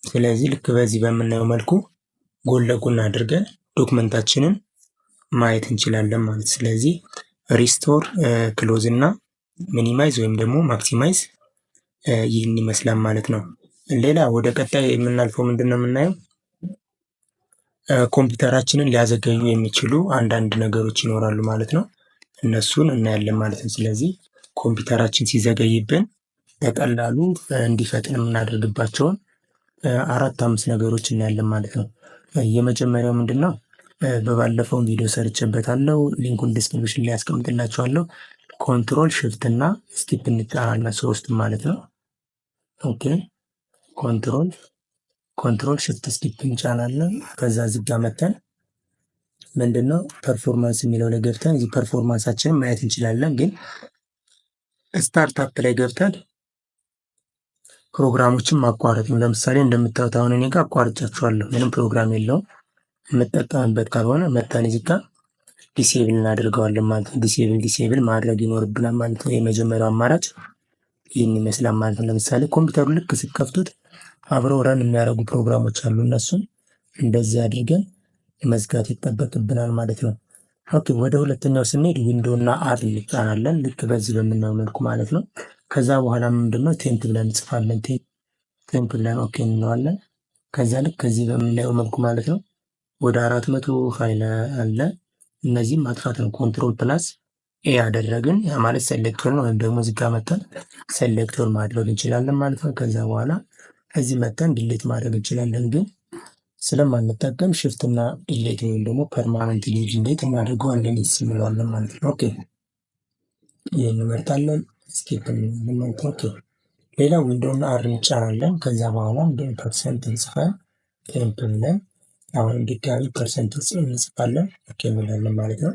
ስለዚህ ልክ በዚህ በምናየው መልኩ ጎን ለጎን አድርገን ዶክመንታችንን ማየት እንችላለን ማለት። ስለዚህ ሪስቶር፣ ክሎዝ እና ሚኒማይዝ ወይም ደግሞ ማክሲማይዝ ይህን ይመስላል ማለት ነው። ሌላ ወደ ቀጣይ የምናልፈው ምንድነው የምናየው ኮምፒውተራችንን ሊያዘገዩ የሚችሉ አንዳንድ ነገሮች ይኖራሉ ማለት ነው። እነሱን እናያለን ማለት ነው። ስለዚህ ኮምፒውተራችን ሲዘገይብን በቀላሉ እንዲፈጥን የምናደርግባቸውን 4-5 ነገሮች እናያለን ማለት ነው። የመጀመሪያው ምንድነው በባለፈው ቪዲዮ ሰርቼበታለሁ፣ ሊንኩን ዲስክሪፕሽን ላይ ያስቀምጥላችኋለሁ። ኮንትሮል ሽፍት እና ስኪፕ እንጫናለን፣ ሶስቱም ማለት ነው። ኦኬ ኮንትሮል ሽፍት ስኪፕ እንጫናለን። ከዛ እዚህ ጋር መተን ምንድነው ፐርፎርማንስ የሚለው ላይ ገብተን እዚህ ፐርፎርማንሳችንን ማየት እንችላለን። ግን ስታርታፕ ላይ ገብተን ፕሮግራሞችን ማቋረጥ ነው። ለምሳሌ እንደምታዩት አሁን እኔ ጋር አቋርጫቸዋለሁ፣ ምንም ፕሮግራም የለውም። የምጠቀምበት ካልሆነ መተን እዚህ ጋር ዲሴብል እናደርገዋለን ማለት ነው። ዲሴብል ማድረግ ይኖርብናል ማለት ነው። የመጀመሪያው አማራጭ ይህን ይመስላል ማለት ነው። ለምሳሌ ኮምፒውተሩ ልክ ሲከፍቱት አብረው ረን የሚያደርጉ ፕሮግራሞች አሉ። እነሱን እንደዚህ አድርገን መዝጋት ይጠበቅብናል ማለት ነው። ኦኬ ወደ ሁለተኛው ስንሄድ ዊንዶ እና አር እንጫናለን፣ ልክ በዚህ በምናየው መልኩ ማለት ነው። ከዛ በኋላ ምንድነው ቴምፕ ብለን እንጽፋለን። ቴምፕ ብለን ኦኬ እንለዋለን። ከዛ ልክ ከዚህ በምናየው መልኩ ማለት ነው ወደ 400 ፋይል አለ። እነዚህም ማጥፋት ነው። ኮንትሮል ፕላስ ኤ ያደረግን ያ ማለት ሴሌክተር ነው። ወይም ደግሞ እዚህ ጋር መተን ሴሌክተር ማድረግ እንችላለን ማለት ነው። ከዛ በኋላ እዚህ መተን ዲሌት ማድረግ እንችላለን። ግን ስለማንጠቀም ሽፍት እና ዲሌት ወይም ደግሞ ፐርማነንት ዲሌት እናደርገዋለን እንለዋለን ማለት ነው። ኦኬ ይሄን እንመርጣለን። ስኪፕ እንመርጥ። ኦኬ ሌላ ዊንዶ እና አር እንጫናለን። ከዛ በኋላ ፐርሰንት እንጽፋለን። ቴምፕ ብለን አሁን ድጋሚ ፐርሰንት እንጽፋለን። ኦኬ እንላለን ማለት ነው።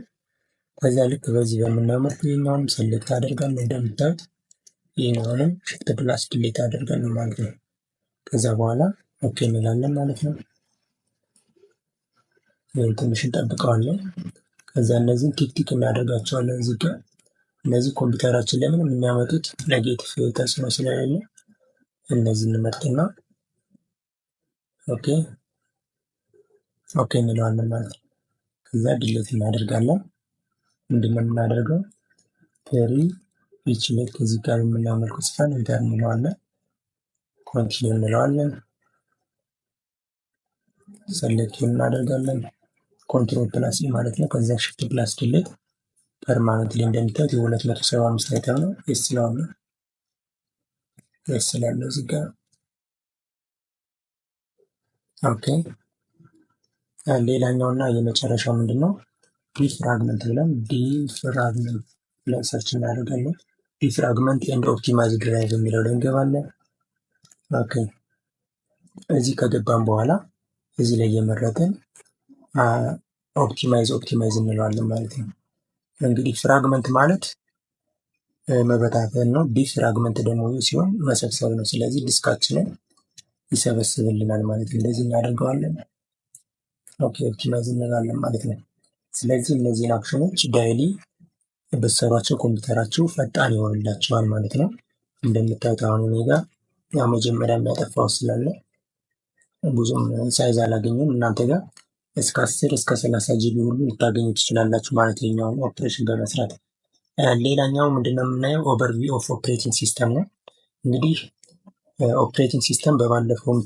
ከዛ ልክ በዚህ በምናየው መልኩ ይሄኛውንም ሰሌክት አደርጋለሁ። እንደምታዩት ይሄኛውንም ሽፍት ፕላስ ዲሌት አደርጋለሁ ማለት ነው። ከዛ በኋላ ኦኬ እንላለን ማለት ነው። ይህን ትንሽ እንጠብቀዋለን። ከዛ እነዚህን ቲክ እናደርጋቸዋለን እዚህ ጋር። እነዚህ ኮምፒውተራችን ላይ ምንም የሚያመጡት ኔጌቲቭ ተጽዕኖ ስለሌለ እነዚህ እንመርጥና ኦኬ እንለዋለን ማለት ነው። ከዛ ዲሌት እናደርጋለን። ምንድነው የምናደርገው? ፔሪ ፒች ሌት ከዚህ ጋር የምናየው መልኩ ጽፈን ኢንተር እንለዋለን። ኮንቲኒው እንለዋለን። ሰሌክት እናደርጋለን። ኮንትሮል ፕላስ ማለት ነው። ከዛ ሽፍት ፕላስ ዲሌት ፐርማነንትሊ እንደምታዩት የ275 አይተም ነው ስላለው እዚህ ጋር ኦኬ። ሌላኛው እና የመጨረሻው ምንድነው? ዲፍራግመንት ብለን ሰርች እናደርጋለን። ዲፍራግመንት ኤንድ ኦፕቲማይዝ ድራይቭ የሚለው ላይ እንገባለን። ኦኬ እዚህ ከገባን በኋላ እዚህ ላይ የመረጥን ኦፕቲማይዝ እንለዋለን ማለት ነው። እንግዲህ ፍራግመንት ማለት መበታተን ነው። ዲፍራግመንት ደግሞ ሲሆን መሰብሰብ ነው። ስለዚህ ዲስካችንን ይሰበስብልናል ማለት ነው። እንደዚህ እናደርገዋለን። ኦኬ ኦፕቲማይዝ እንላለን ማለት ነው። ስለዚህ እነዚህን አክሽኖች ዳይሊ በሰሯቸው ኮምፒውተራችሁ ፈጣን ይሆንላችኋል ማለት ነው። እንደምታዩት አሁን እኔ ጋር ያው መጀመሪያ የሚያጠፋው ስላለ ብዙም ሳይዝ አላገኘም። እናንተ ጋር እስከ 10 እስከ 30 ጂቢ ሁሉ ልታገኙ ትችላላችሁ ማለት ነው ኦፕሬሽን በመስራት። ሌላኛው ምንድነው የምናየው? ኦቨርቪው ኦፍ ኦፕሬቲንግ ሲስተም ነው። እንግዲህ ኦፕሬቲንግ ሲስተም በባለፈውም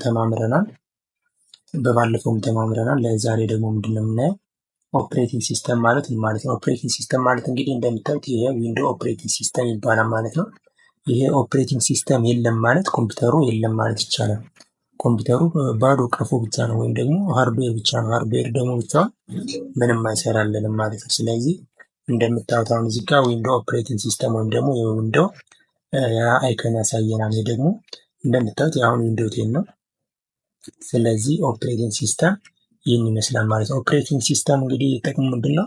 ተማምረናል። ለዛሬ ደግሞ ምንድነው የምናየው? ኦፕሬቲንግ ሲስተም ማለት ምን ማለት ነው? ኦፕሬቲንግ ሲስተም ማለት እንግዲህ እንደምታዩት ይሄ ዊንዶ ኦፕሬቲንግ ሲስተም ይባላል ማለት ነው። ይሄ ኦፕሬቲንግ ሲስተም የለም ማለት ኮምፒውተሩ የለም ማለት ይቻላል። ኮምፒውተሩ ባዶ ቀፎ ብቻ ነው ወይም ደግሞ ሃርድዌር ብቻ ነው። ሃርድዌር ደግሞ ብቻ ምንም አይሰራልንም ማለት ነው። ስለዚህ እንደምታዩት አሁን እዚህ ጋር ዊንዶ ኦፕሬቲንግ ሲስተም ወይም ደግሞ የዊንዶ አይከን ያሳየናል። ይሄ ደግሞ እንደምታዩት የአሁን ዊንዶ 10 ነው። ስለዚህ ኦፕሬቲንግ ሲስተም ይህን ይመስላል ማለት ነው። ኦፕሬቲንግ ሲስተም እንግዲህ ጥቅሙ ምንድን ነው?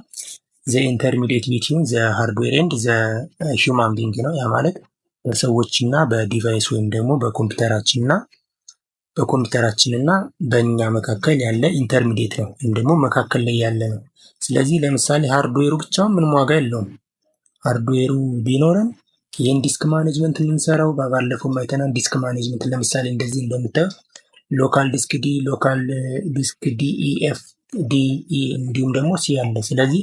ዘ ኢንተርሚዲየት ቢትዊን ዘ ሃርድዌር ኤንድ ዘ ሂውማን ቢንግ ነው። ያ ማለት በሰዎችና በዲቫይስ ወይም ደግሞ በኮምፒውተራችንና በእኛ መካከል ያለ ኢንተርሚዲየት ነው ወይም ደግሞ መካከል ላይ ያለ ነው። ስለዚህ ለምሳሌ ሃርድዌሩ ብቻውን ምንም ዋጋ የለውም። ሃርድዌሩ ቢኖረን ይህን ዲስክ ማኔጅመንት የምንሰራው ባለፈው አይተናል። ዲስክ ማኔጅመንት ለምሳሌ እንደዚህ እንደምታዩት ሎካል ዲስክ ዲ፣ ሎካል ዲስክ ዲኢኤፍ ዲኢ እንዲሁም ደግሞ ሲ አለ። ስለዚህ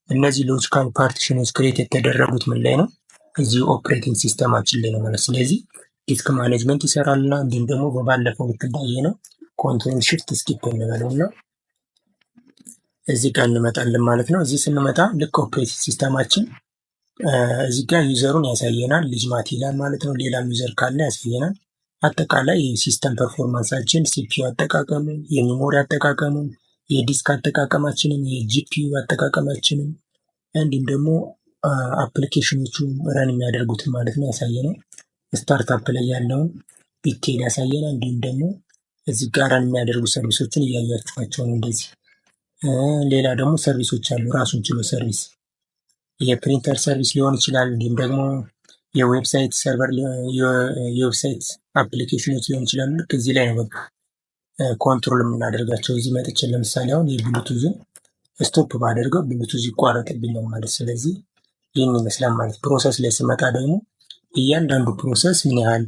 እነዚህ ሎጂካል ፓርቲሽኖች ክሬት የተደረጉት ምን ላይ ነው? እዚህ ኦፕሬቲንግ ሲስተማችን ላይ ነው ማለት። ስለዚህ ዲስክ ማኔጅመንት ይሰራልና እንዲሁም ደግሞ በባለፈው ልትዳየ ነው ኮንትሮል ሽፍት ስኪፕ እንበለው እና እዚህ ጋር እንመጣለን ማለት ነው። እዚህ ስንመጣ ልክ ኦፕሬቲንግ ሲስተማችን እዚህ ጋር ዩዘሩን ያሳየናል። ልጅ ማት ይላል ማለት ነው። ሌላም ዩዘር ካለ ያሳየናል። አጠቃላይ የሲስተም ፐርፎርማንሳችን፣ ሲፒዩ አጠቃቀምን፣ የሜሞሪ አጠቃቀምን፣ የዲስክ አጠቃቀማችንን፣ የጂፒዩ አጠቃቀማችንን እንዲሁም ደግሞ አፕሊኬሽኖቹ ረን የሚያደርጉትን ማለት ነው ያሳየናል። ስታርታፕ ላይ ያለውን ዲቴል ያሳየናል። እንዲሁም ደግሞ እዚህ ጋር ረን የሚያደርጉ ሰርቪሶችን እያያችኋቸው ነው እንደዚህ። ሌላ ደግሞ ሰርቪሶች አሉ ራሱን ችሎ ሰርቪስ፣ የፕሪንተር ሰርቪስ ሊሆን ይችላል። እንዲሁም ደግሞ የዌብሳይት ሰርቨር የዌብሳይት አፕሊኬሽኖች ሊሆን ይችላሉ። ልክ እዚህ ላይ ነው ኮንትሮል የምናደርጋቸው። እዚህ መጥቼ ለምሳሌ አሁን የብሉቱዝን ስቶፕ ባደርገው ብሉቱዝ ይቋረጥብኛል ማለት። ስለዚህ ይህን ይመስላል ማለት። ፕሮሰስ ላይ ስመጣ ደግሞ እያንዳንዱ ፕሮሰስ ምን ያህል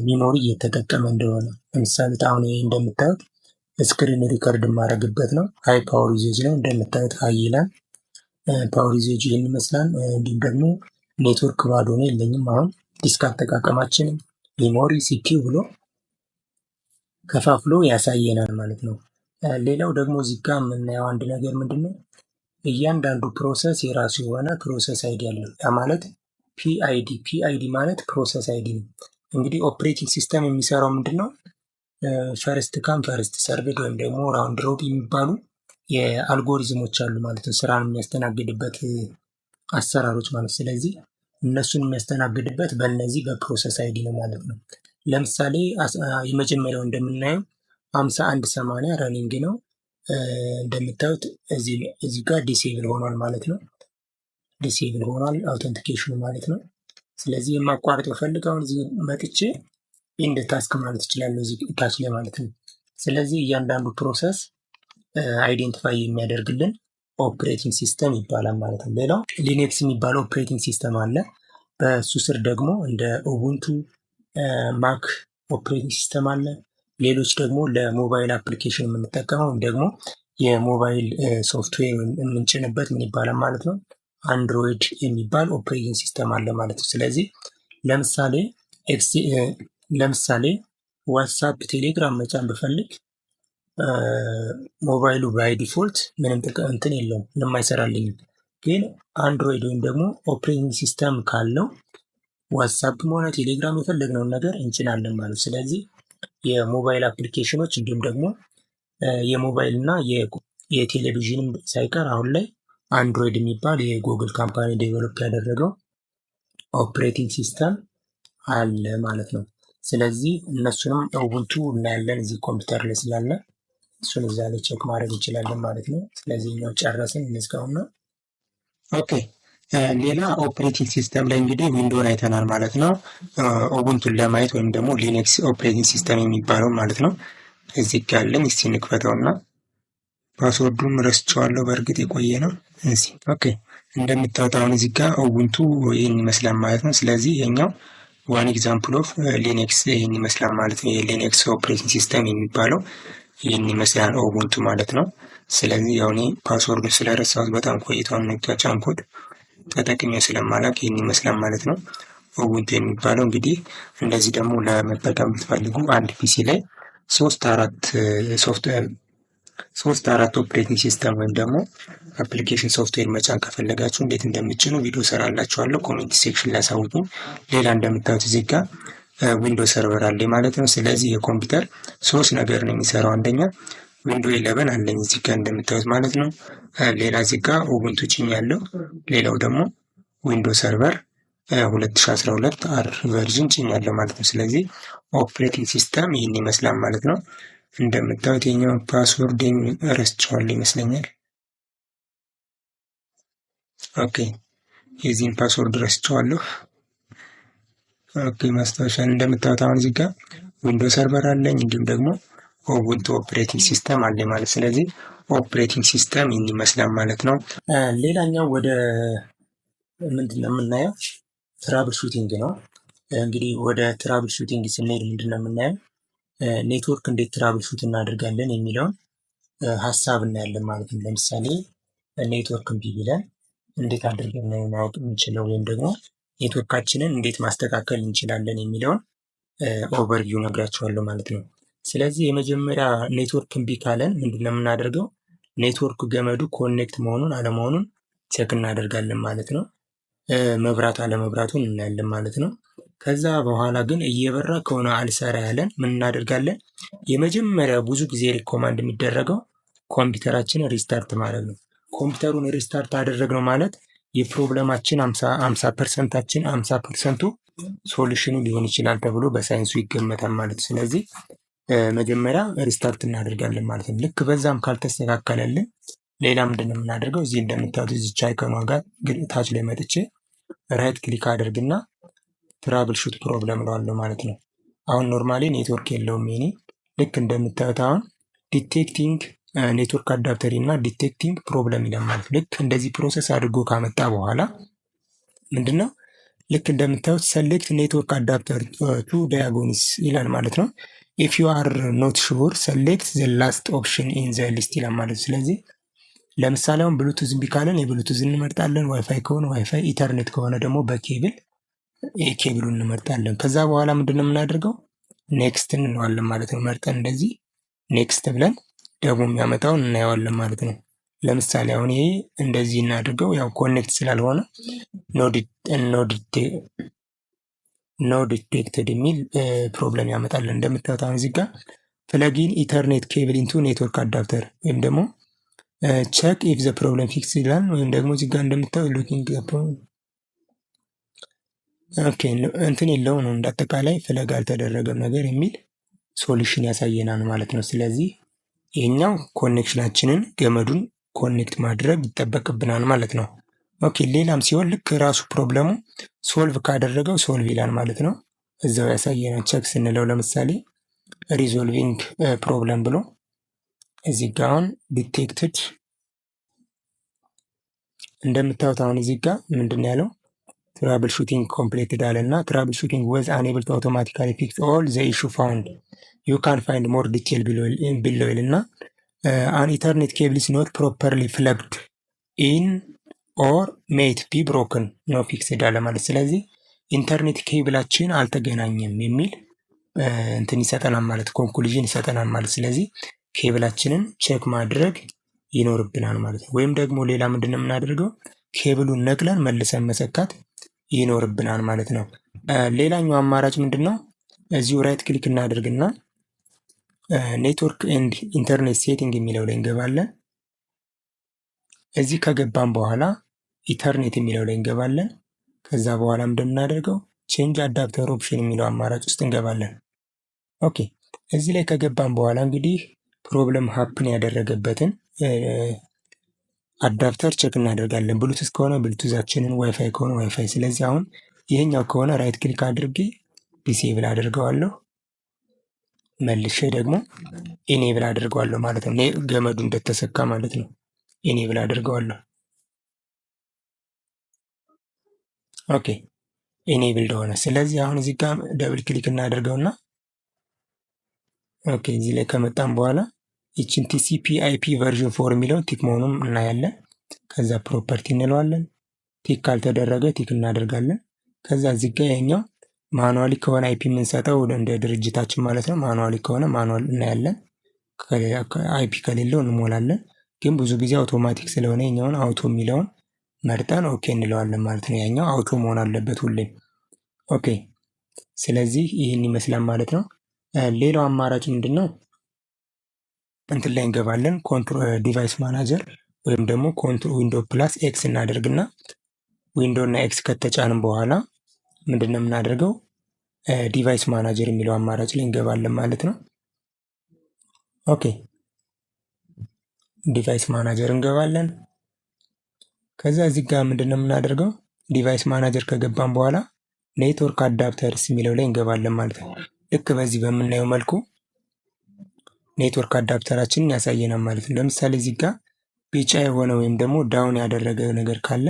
ሚሞሪ እየተጠቀመ እንደሆነ ለምሳሌ አሁን ይሄ እንደምታዩት ስክሪን ሪከርድ የማደርግበት ነው። ሃይ ፓወር ዩዜጅ ነው እንደምታዩት ሃይ ይላል። ፓወር ዩዜጅ ይህን ይመስላል። እንዲሁም ደግሞ ኔትወርክ ባዶ ነው የለኝም። አሁን ዲስክ አጠቃቀማችንን ሜሞሪ ሲፒዩ ብሎ ከፋፍሎ ያሳየናል ማለት ነው። ሌላው ደግሞ እዚህ ጋር የምናየው አንድ ነገር ምንድን ነው? እያንዳንዱ ፕሮሰስ የራሱ የሆነ ፕሮሰስ አይዲ አለው። ያ ማለት ፒአይዲ ማለት ፕሮሰስ አይዲ ነው። እንግዲህ ኦፕሬቲንግ ሲስተም የሚሰራው ምንድን ነው? ፈርስት ካም ፈርስት ሰርቭድ ወይም ደግሞ ራውንድ ሮብ የሚባሉ የአልጎሪዝሞች አሉ ማለት ነው። ስራን የሚያስተናግድበት አሰራሮች ማለት። ስለዚህ እነሱን የሚያስተናግድበት በእነዚህ በፕሮሰስ አይዲ ነው ማለት ነው። ለምሳሌ የመጀመሪያው እንደምናየው 5180 ረኒንግ ነው። እንደምታዩት እዚህ ጋር ዲሴብል ሆኗል ማለት ነው። ዲሴብል ሆኗል አውተንቲኬሽኑ ማለት ነው። ስለዚህ የማቋረጥ ብፈልግ አሁን እዚህ መጥቼ ኢንድ ታስክ ማለት እችላለሁ እዚህ ታች ላይ ማለት ነው። ስለዚህ እያንዳንዱ ፕሮሰስ አይዴንቲፋይ የሚያደርግልን ኦፕሬቲንግ ሲስተም ይባላል ማለት ነው። ሌላው ሊኔክስ የሚባለው ኦፕሬቲንግ ሲስተም አለ። በሱ ስር ደግሞ እንደ ኡቡንቱ፣ ማክ ኦፕሬቲንግ ሲስተም አለ። ሌሎች ደግሞ ለሞባይል አፕሊኬሽን የምንጠቀመው ደግሞ የሞባይል ሶፍትዌር የምንጭንበት ምን ይባላል ማለት ነው፣ አንድሮይድ የሚባል ኦፕሬቲንግ ሲስተም አለ ማለት ነው። ስለዚህ ለምሳሌ ዋትሳፕ፣ ቴሌግራም መጫን ብፈልግ ሞባይሉ ባይ ዲፎልት ምንም እንትን የለውም ምንም አይሰራልኝም። ግን አንድሮይድ ወይም ደግሞ ኦፕሬቲንግ ሲስተም ካለው ዋትሳፕም ሆነ ቴሌግራም የፈለግነውን ነገር እንጭናለን ማለት። ስለዚህ የሞባይል አፕሊኬሽኖች እንዲሁም ደግሞ የሞባይል እና የቴሌቪዥንም ሳይቀር አሁን ላይ አንድሮይድ የሚባል የጉግል ካምፓኒ ዴቨሎፕ ያደረገው ኦፕሬቲንግ ሲስተም አለ ማለት ነው። ስለዚህ እነሱንም ኡቡንቱ እናያለን እዚህ ኮምፒውተር ላይ ስላለ እሱን እዛ ላይ ቼክ ማድረግ እንችላለን ማለት ነው። ስለዚህ እኛው ጨረስን እንዝጋውና ኦኬ። ሌላ ኦፕሬቲንግ ሲስተም ላይ እንግዲህ ዊንዶውን አይተናል ማለት ነው። ኡቡንቱን ለማየት ወይም ደግሞ ሊነክስ ኦፕሬቲንግ ሲስተም የሚባለው ማለት ነው። እዚህ ጋር አለኝ። እስቲ እንክፈተውና ፓስወርዱን ረስቼዋለሁ፣ በእርግጥ የቆየ ነው። እዚህ ኦኬ። እንደምታዩት አሁን እዚህ ጋር ኡቡንቱ ይህን ይመስላል ማለት ነው። ስለዚህ የኛው ዋን ኤግዛምፕል ኦፍ ሊነክስ ይህን ይመስላል ማለት ነው። የሊነክስ ኦፕሬቲንግ ሲስተም የሚባለው ይህን ይመስላል ኡቡንቱ ማለት ነው። ስለዚህ ያው እኔ ፓስወርዱን ስለረሳሁት በጣም ቆይቷል ጫንኩት ተጠቅሜው ስለማላውቅ ይህን ይመስላል ማለት ነው ኡቡንቱ የሚባለው። እንግዲህ እንደዚህ ደግሞ ለመጠቀም ብትፈልጉ አንድ ፒሲ ላይ ሶስት አራት ኦፕሬቲንግ ሲስተም ወይም ደግሞ አፕሊኬሽን ሶፍትዌር መጫን ከፈለጋችሁ እንዴት እንደምትጭኑ ቪዲዮ ሰራላችኋለሁ። ኮሜንት ሴክሽን ላይ አሳውቁ። ሌላ እንደምታዩት እዚህ ጋር ዊንዶ ሰርቨር አለ ማለት ነው። ስለዚህ የኮምፒውተር ሶስት ነገር ነው የሚሰራው። አንደኛ ዊንዶ 11 አለኝ እዚህ ጋር እንደምታዩት ማለት ነው። ሌላ እዚህ ጋር ኡቡንቱ ጭኝ ያለው፣ ሌላው ደግሞ ዊንዶ ሰርቨር 2012 አር ቨርዥን ጭኝ ያለው ማለት ነው። ስለዚህ ኦፕሬቲንግ ሲስተም ይህን ይመስላል ማለት ነው። እንደምታዩት የኛውን ፓስወርድ ረስቼዋለሁ ይመስለኛል። ኦኬ የዚህን ፓስወርድ ረስቼዋለሁ። ኦኬ ማስታወሻ እንደምታዩት አሁን እዚህ ጋር ዊንዶ ሰርቨር አለኝ እንዲሁም ደግሞ ኡቡንቱ ኦፕሬቲንግ ሲስተም አለ ማለት። ስለዚህ ኦፕሬቲንግ ሲስተም ይህን ይመስላል ማለት ነው። ሌላኛው ወደ ምንድነው የምናየው ትራብል ሹቲንግ ነው። እንግዲህ ወደ ትራብል ሹቲንግ ስንሄድ ምንድነው የምናየው ኔትወርክ እንዴት ትራብል ሹት እናደርጋለን የሚለውን ሀሳብ እናያለን ማለት ነው። ለምሳሌ ኔትወርክ እምቢ ቢለን እንዴት አድርገን ነው ማወቅ የምንችለው ወይም ደግሞ ኔትወርካችንን እንዴት ማስተካከል እንችላለን የሚለውን ኦቨርቪው ነግራችኋለሁ ማለት ነው። ስለዚህ የመጀመሪያ ኔትወርክ እምቢ ካለን ምንድነው የምናደርገው ኔትወርክ ገመዱ ኮኔክት መሆኑን አለመሆኑን ቼክ እናደርጋለን ማለት ነው። መብራት አለመብራቱን እናያለን ማለት ነው። ከዛ በኋላ ግን እየበራ ከሆነ አልሰራ ያለን ምን እናደርጋለን? የመጀመሪያ ብዙ ጊዜ ሪኮማንድ የሚደረገው ኮምፒውተራችንን ሪስታርት ማድረግ ነው። ኮምፒውተሩን ሪስታርት አደረግነው ማለት የፕሮብለማችን 50%ቱ ሶሉሽኑ ሊሆን ይችላል ተብሎ በሳይንሱ ይገመታል ማለት። ስለዚህ መጀመሪያ ሪስታርት እናደርጋለን ማለት ነው። ልክ በዛም ካልተስተካከለልን ሌላ ምንድነው የምናደርገው? እዚህ እንደምታዩት እዚች አይከኗ ጋር ታች ላይ መጥቼ ራይት ክሊክ አድርግና ትራብል ሹት ፕሮብለም እለዋለሁ ማለት ነው። አሁን ኖርማሊ ኔትወርክ የለውም የኔ። ልክ እንደምታዩት አሁን ዲቴክቲንግ ኔትወርክ አዳፕተሪ እና ዲቴክቲንግ ፕሮብለም ይላል ማለት ነው። ልክ እንደዚህ ፕሮሰስ አድርጎ ካመጣ በኋላ ምንድነው ልክ እንደምታዩት ሰሌክት ኔትወርክ አዳፕተር ቱ ዳያጎኒስ ይላል ማለት ነው። ኢፍ ዩ አር ኖት ሹር ሰሌክት ዘ ላስት ኦፕሽን ኢን ዘ ሊስት ይላል ማለት። ስለዚህ ለምሳሌ አሁን ብሉቱዝ እምቢ ካለን የብሉቱዝ እንመርጣለን። ዋይፋይ ከሆነ ዋይፋይ፣ ኢተርኔት ከሆነ ደግሞ በኬብል የኬብሉን እንመርጣለን። ከዛ በኋላ ምንድነው የምናደርገው ኔክስት እንለዋለን ማለት ነው። መርጠን እንደዚህ ኔክስት ብለን ደግሞ የሚያመጣውን እናየዋለን ማለት ነው። ለምሳሌ አሁን ይሄ እንደዚህ እናድርገው። ያው ኮኔክት ስላልሆነ ኖ ዲቴክትድ የሚል ፕሮብለም ያመጣለን። እንደምታዩት አሁን እዚህ ጋር ፕለጊን ኢተርኔት ኬብል ኢንቱ ኔትወርክ አዳፕተር ወይም ደግሞ ቼክ ኢፍ ዘ ፕሮብለም ፊክስ ይላል። ወይም ደግሞ እዚህ ጋር እንደምታዩት ሉኪንግ ኦኬ እንትን የለው ነው እንዳጠቃላይ ፍለግ አልተደረገም ነገር የሚል ሶሉሽን ያሳየናል ማለት ነው። ስለዚህ ይሄኛው ኮኔክሽናችንን ገመዱን ኮኔክት ማድረግ ይጠበቅብናል ማለት ነው። ኦኬ ሌላም ሲሆን ልክ ራሱ ፕሮብለሙ ሶልቭ ካደረገው ሶልቭ ይላል ማለት ነው። እዛው ያሳየነው ቼክ ስንለው ለምሳሌ ሪዞልቪንግ ፕሮብለም ብሎ እዚህ ጋ አሁን ዲቴክትድ እንደምታዩት አሁን እዚህ ጋ ምንድን ያለው ትራብል ሹቲንግ ኮምፕሌትድ አለ እና ትራብል ሹቲንግ ወዝ አንኤብል ቱ አውቶማቲካሊ ፊክስ ኦል ዘ ኢሹ ፋውንድ ዩ ካን ፋይንድ ሞር ዲቴል ቢሎ ይል እና አን ኢተርኔት ኬብል ኢዝ ኖት ፕሮፐርሊ ፍለግድ ኢን ኦር ሜት ቢ ብሮክን ነው ፊክስድ አለ ማለት። ስለዚህ ኢንተርኔት ኬብላችን አልተገናኘም የሚል እንትን ይሰጠናል ማለት ኮንክሉዥን ይሰጠናል ማለት። ስለዚህ ኬብላችንን ቼክ ማድረግ ይኖርብናል ማለት ነው። ወይም ደግሞ ሌላ ምንድን ነው የምናደርገው ኬብሉን ነቅለን መልሰን መሰካት ይኖርብናል ማለት ነው። ሌላኛው አማራጭ ምንድን ነው? እዚሁ ራይት ክሊክ እናደርግና ኔትወርክ ኤንድ ኢንተርኔት ሴቲንግ የሚለው ላይ እንገባለን። እዚህ ከገባን በኋላ ኢተርኔት የሚለው ላይ እንገባለን። ከዛ በኋላ እንደምናደርገው ቼንጅ አዳፕተር ኦፕሽን የሚለው አማራጭ ውስጥ እንገባለን። ኦኬ እዚህ ላይ ከገባን በኋላ እንግዲህ ፕሮብለም ሀፕን ያደረገበትን አዳፕተር ቼክ እናደርጋለን። ብሉቱዝ ከሆነ ብሉቱዛችንን፣ ዋይፋይ ከሆነ ዋይፋይ። ስለዚህ አሁን ይሄኛው ከሆነ ራይት ክሊክ አድርጌ ዲሴብል አድርገዋለሁ። መልሼ ደግሞ ኢኔብል አድርገዋለሁ ማለት ነው። ገመዱ እንደተሰካ ማለት ነው። ኢኔብል አድርገዋለሁ። ኦኬ ኢኔብል እንደሆነ። ስለዚህ አሁን እዚህ ጋር ደብል ክሊክ እናደርገውና ኦኬ እዚህ ላይ ከመጣን በኋላ ይችን ቲሲፒ አይፒ ቨርዥን 4 የሚለውን ቲክ መሆኑን እናያለን። ከዛ ፕሮፐርቲ እንለዋለን። ቲክ ካልተደረገ ቲክ እናደርጋለን። ከዛ እዚህ ጋር ያኛው ማኑዋሊ ከሆነ አይፒ የምንሰጠው እንደ ድርጅታችን ማለት ነው። ማኑዋሊ ከሆነ ማኑዋል እናያለን። አይፒ ከሌለው እንሞላለን። ግን ብዙ ጊዜ አውቶማቲክ ስለሆነ የኛውን አውቶ የሚለውን መርጠን ኦኬ እንለዋለን ማለት ነው። ያኛው አውቶ መሆን አለበት ሁሌም። ኦኬ ስለዚህ ይህን ይመስላል ማለት ነው። ሌላው አማራጭ ምንድን ነው? እንትን ላይ እንገባለን። ዲቫይስ ማናጀር ወይም ደግሞ ዊንዶ ፕላስ ኤክስ እናደርግና ዊንዶ እና ኤክስ ከተጫንም በኋላ ምንድን ነው የምናደርገው? ዲቫይስ ማናጀር የሚለው አማራጭ ላይ እንገባለን ማለት ነው። ኦኬ ዲቫይስ ማናጀር እንገባለን። ከዛ እዚህ ጋር ምንድን ነው የምናደርገው? ዲቫይስ ማናጀር ከገባን በኋላ ኔትወርክ አዳፕተርስ የሚለው ላይ እንገባለን ማለት ነው። ልክ በዚህ በምናየው መልኩ ኔትወርክ አዳፕተራችንን ያሳየናል ማለት ነው። ለምሳሌ እዚህ ጋር ቢጫ የሆነ ወይም ደግሞ ዳውን ያደረገ ነገር ካለ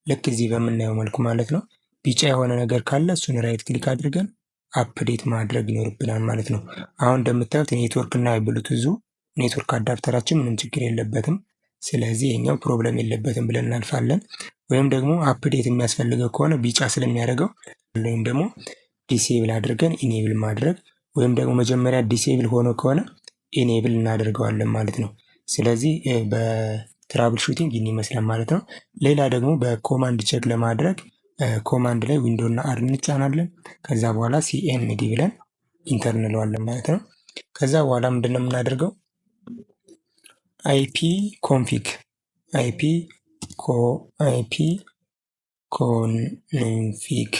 ልክ እዚህ በምናየው መልኩ ማለት ነው። ቢጫ የሆነ ነገር ካለ እሱን ራይት ክሊክ አድርገን አፕዴት ማድረግ ይኖርብናል ማለት ነው። አሁን እንደምታዩት ኔትወርክ እና ብሉቱዙ ኔትወርክ አዳፕተራችን ምንም ችግር የለበትም። ስለዚህ የኛው ፕሮብለም የለበትም ብለን እናልፋለን። ወይም ደግሞ አፕዴት የሚያስፈልገው ከሆነ ቢጫ ስለሚያደርገው ወይም ደግሞ ዲሴብል አድርገን ኢኔብል ማድረግ ወይም ደግሞ መጀመሪያ ዲሴብል ሆኖ ከሆነ ኢኔብል እናደርገዋለን ማለት ነው። ስለዚህ በትራብል ሹቲንግ ይህን ይመስላል ማለት ነው። ሌላ ደግሞ በኮማንድ ቼክ ለማድረግ ኮማንድ ላይ ዊንዶ እና አር እንጫናለን። ከዛ በኋላ ሲኤምዲ ብለን ኢንተር እንለዋለን ማለት ነው። ከዛ በኋላ ምንድን ነው የምናደርገው? አይፒ ኮንፊግ ኮንፊግ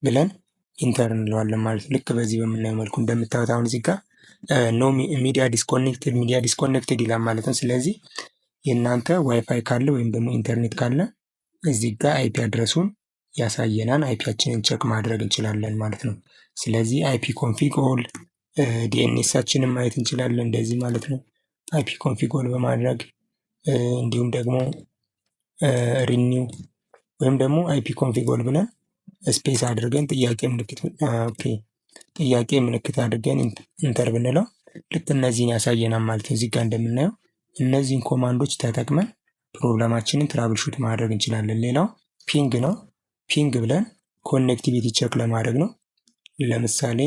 ብለን ኢንተር እንለዋለን ማለት ነው። ልክ በዚህ በምናየው መልኩ እንደምታዩት አሁን እዚህ ጋር ኖ ሚዲያ ዲስኮኔክትድ ይላል ማለት ነው። ስለዚህ የእናንተ ዋይፋይ ካለ ወይም ደግሞ ኢንተርኔት ካለ እዚህ ጋር አይፒ አድረሱን ያሳየናል። አይፒያችንን ቸክ ማድረግ እንችላለን ማለት ነው። ስለዚህ አይፒ ኮንፊግ ኦል ዲኤንኤሳችንን ማየት እንችላለን እንደዚህ ማለት ነው። አይፒ ኮንፊግ ኦል በማድረግ እንዲሁም ደግሞ ሪኒው ወይም ደግሞ አይፒ ኮንፊግ ኦል ብለን ስፔስ አድርገን ጥያቄ ምልክት አድርገን ኢንተር ብንለው ልክ እነዚህን ያሳየናል ማለት ነው። እዚህ ጋር እንደምናየው እነዚህን ኮማንዶች ተጠቅመን ፕሮብለማችንን ትራብል ሹት ማድረግ እንችላለን። ሌላው ፒንግ ነው። ፒንግ ብለን ኮኔክቲቪቲ ቼክ ለማድረግ ነው። ለምሳሌ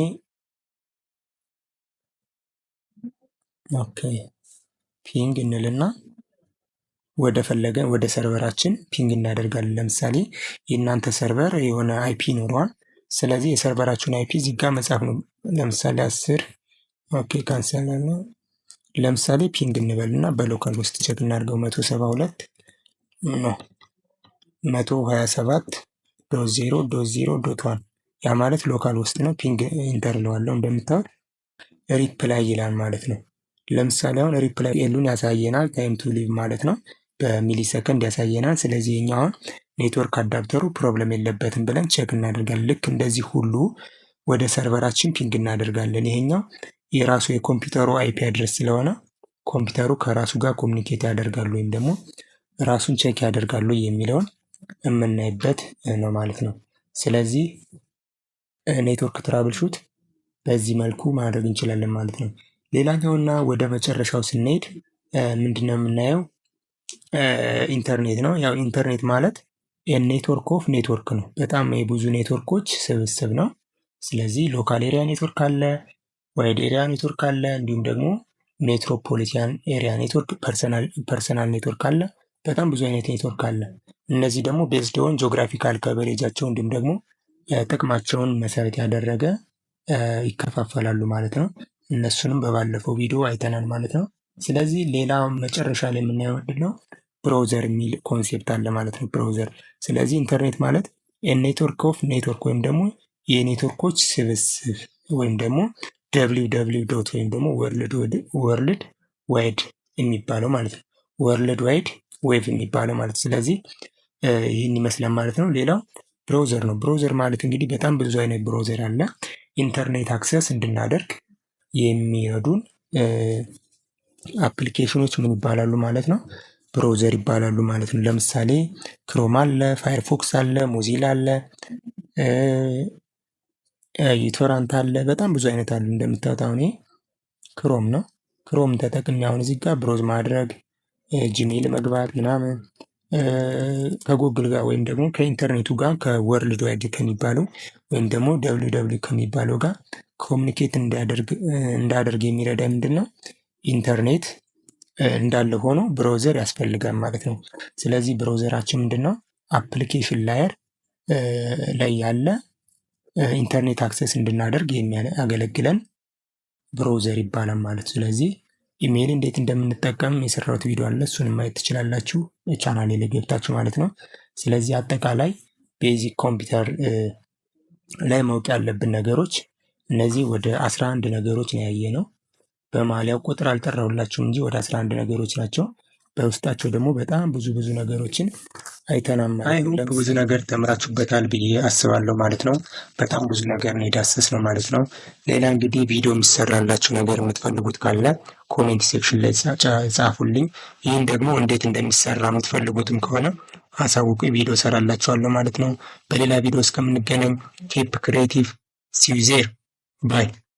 ኦኬ ፒንግ እንልና ወደ ሰርቨራችን ፒንግ እናደርጋለን። ለምሳሌ የእናንተ ሰርቨር የሆነ አይፒ ኖረዋል። ስለዚህ የሰርቨራችሁን አይፒ እዚህ ጋር መጻፍ ነው። ለምሳሌ 10 ኦኬ ካንሰል ነው። ለምሳሌ ፒንግ እንበልና በሎካል ውስጥ ቼክ እናድርገው 172 ነው 127.0.0.1 ያ ማለት ሎካል ውስጥ ነው። ፒንግ ኢንተር ለዋለው እንደምታዩት ሪፕላይ ይላል ማለት ነው። ለምሳሌ አሁን ሪፕላይ ኤሉን ያሳየናል። ታይም ቱ ሊቭ ማለት ነው። በሚሊ ሰከንድ ያሳየናል። ስለዚህ የኛው ኔትወርክ አዳፕተሩ ፕሮብለም የለበትም ብለን ቼክ እናደርጋለን። ልክ እንደዚህ ሁሉ ወደ ሰርቨራችን ፒንግ እናደርጋለን። ይሄኛው የራሱ የኮምፒውተሩ አይፒ አድረስ ስለሆነ ኮምፒውተሩ ከራሱ ጋር ኮሚኒኬት ያደርጋሉ ወይም ደግሞ ራሱን ቼክ ያደርጋሉ የሚለውን የምናይበት ነው ማለት ነው። ስለዚህ ኔትወርክ ትራብል ሹት በዚህ መልኩ ማድረግ እንችላለን ማለት ነው። ሌላኛውና ወደ መጨረሻው ስንሄድ ምንድነው የምናየው? ኢንተርኔት ነው። ያው ኢንተርኔት ማለት ኔትወርክ ኦፍ ኔትወርክ ነው። በጣም የብዙ ኔትወርኮች ስብስብ ነው። ስለዚህ ሎካል ኤሪያ ኔትወርክ አለ፣ ዋይድ ኤሪያ ኔትወርክ አለ፣ እንዲሁም ደግሞ ሜትሮፖሊታን ኤሪያ ኔትወርክ፣ ፐርሰናል ኔትወርክ አለ። በጣም ብዙ አይነት ኔትወርክ አለ። እነዚህ ደግሞ ቤዝድ ኦን ጂኦግራፊካል ከቨሬጃቸው እንዲሁም ደግሞ ጥቅማቸውን መሰረት ያደረገ ይከፋፈላሉ ማለት ነው። እነሱንም በባለፈው ቪዲዮ አይተናል ማለት ነው። ስለዚህ ሌላ መጨረሻ ላይ የምናየው ምንድን ነው? ብራውዘር የሚል ኮንሴፕት አለ ማለት ነው። ብራውዘር። ስለዚህ ኢንተርኔት ማለት ኔትወርክ ኦፍ ኔትወርክ ወይም ደግሞ የኔትወርኮች ስብስብ ወይም ደግሞ www ወይም ደግሞ ወርልድ ዋይድ የሚባለው ማለት ነው። ወርልድ ዋይድ ዌብ የሚባለው ማለት ስለዚህ ይህን ይመስላል ማለት ነው። ሌላው ብራውዘር ነው። ብራውዘር ማለት እንግዲህ በጣም ብዙ አይነት ብራውዘር አለ። ኢንተርኔት አክሰስ እንድናደርግ የሚረዱን አፕሊኬሽኖች ምን ይባላሉ ማለት ነው? ብራውዘር ይባላሉ ማለት ነው። ለምሳሌ ክሮም አለ፣ ፋየርፎክስ አለ፣ ሞዚላ አለ፣ ዩቶራንት አለ። በጣም ብዙ አይነት አሉ። እንደምታዩት አሁን ክሮም ነው። ክሮም ተጠቅሜ አሁን እዚህ ጋር ብሮዝ ማድረግ ጂሜል መግባት ምናምን ከጉግል ጋር ወይም ደግሞ ከኢንተርኔቱ ጋር ከወርልድ ዋይድ ከሚባለው ወይም ደግሞ www ከሚባለው ጋር ኮሚኒኬት እንዳደርግ የሚረዳ ምንድን ነው? ኢንተርኔት እንዳለ ሆኖ ብራውዘር ያስፈልጋል ማለት ነው። ስለዚህ ብራውዘራችን ምንድን ነው? አፕሊኬሽን ላየር ላይ ያለ ኢንተርኔት አክሰስ እንድናደርግ የሚያገለግለን ብራውዘር ይባላል ማለት። ስለዚህ ኢሜይል እንዴት እንደምንጠቀም የሰራሁት ቪዲዮ አለ፣ እሱንም ማየት ትችላላችሁ ቻናሌ ላይ ገብታችሁ ማለት ነው። ስለዚህ አጠቃላይ ቤዚክ ኮምፒውተር ላይ ማወቅ ያለብን ነገሮች እነዚህ ወደ 11 ነገሮች ነው ያየ ነው። በማሊያው ቁጥር አልጠራሁላችሁም እንጂ ወደ 11 ነገሮች ናቸው። በውስጣቸው ደግሞ በጣም ብዙ ነገሮችን አይተናል ማለት ነው። ብዙ ነገር ተምራችሁበታል ብዬ አስባለሁ ማለት ነው። በጣም ብዙ ነገር ነው የዳሰስነው ማለት ነው። ሌላ እንግዲህ ቪዲዮ የሚሰራላችሁ ነገር የምትፈልጉት ካለ ኮሜንት ሴክሽን ላይ ጻፉልኝ። ይህን ደግሞ እንዴት እንደሚሰራ የምትፈልጉትም ከሆነ አሳውቁ፣ ቪዲዮ ሰራላችኋለሁ ማለት ነው። በሌላ ቪዲዮ እስከምንገናኝ ኬፕ ክሬቲቭ ሲዩ ዜር ባይ